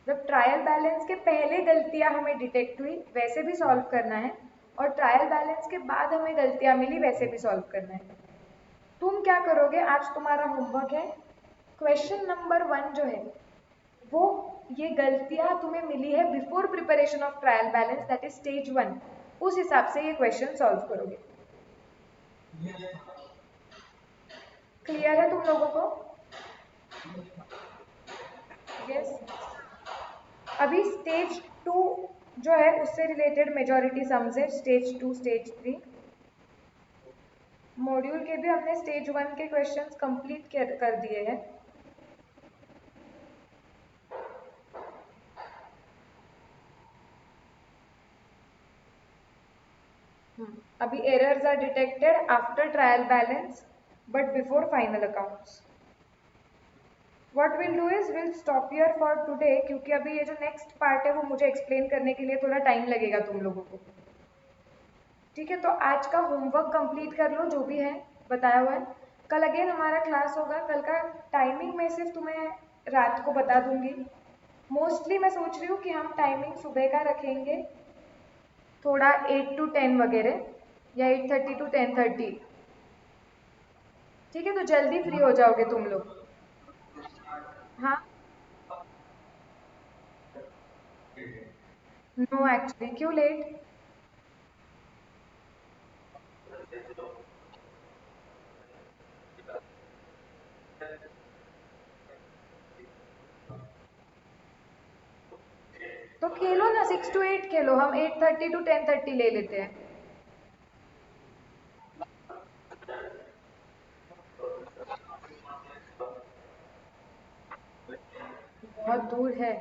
जब trial balance के पहले गलतियां हमें detect हुई वैसे भी सॉल्व करना है, और ट्रायल बैलेंस के बाद हमें गलतियां मिली वैसे भी सॉल्व करना है। तुम क्या करोगे, आज तुम्हारा होमवर्क है, क्वेश्चन नंबर 1 जो है वो, ये गलतियां तुम्हें मिली है before preparation of trial balance, that is stage 1, उस हिसाब से ये क्वेश्चन सॉल्व करोगे। क्लियर है तुम लोगों को? यस। अभी स्टेज 2 जो है उससे रिलेटेड मेजॉरिटी सम्स है, स्टेज 2 स्टेज 3। मॉड्यूल के भी हमने स्टेज 1 के क्वेश्चंस कंप्लीट कर दिए हैं। अभी errors are detected after trial balance but before final accounts. What will do is will stop here for today, क्योंकि अभी ये जो नेक्स्ट पार्ट है वो मुझे एक्सप्लेन करने के लिए थोड़ा टाइम लगेगा तुम लोगों को। ठीक है, तो आज का होमवर्क कंप्लीट कर लो जो भी है बताया हुआ है। कल अगेन हमारा क्लास होगा। कल का टाइमिंग मैं सिर्फ तुम्हें रात को बता दूंगी। मोस्टली मैं सोच रही हूँ कि हम टाइमिंग सुबह का रखेंगे, थोड़ा 8 to 10 वगैरह, या 8:30 to 10:30। ठीक है, तो जल्दी फ्री हो जाओगे तुम लोग। हाँ, नो एक्चुअली, क्यों लेट? तो खेलो ना 6 to 8 खेलो, हम 8:30 to 10:30 ले लेते हैं। बहुत दूर है।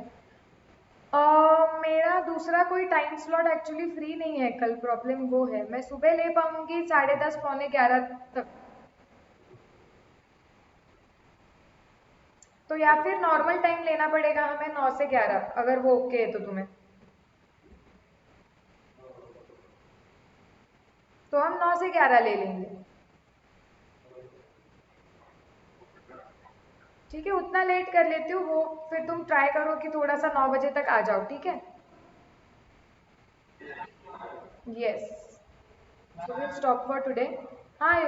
मेरा दूसरा कोई टाइम स्लॉट एक्चुअली फ्री नहीं है कल, प्रॉब्लम वो है। मैं सुबह ले पाऊंगी 10:30 11:15 तक। तो या फिर नॉर्मल टाइम लेना पड़ेगा हमें 9 से 11, अगर वो ओके है तो तुम्हें। तो हम 9 से 11 ले लेंगे। ठीक है, उतना लेट कर लेती हूँ वो। फिर तुम ट्राई करो कि थोड़ा सा 9 बजे तक आ जाओ, ठीक है? Yes. So will stop for today. हाँ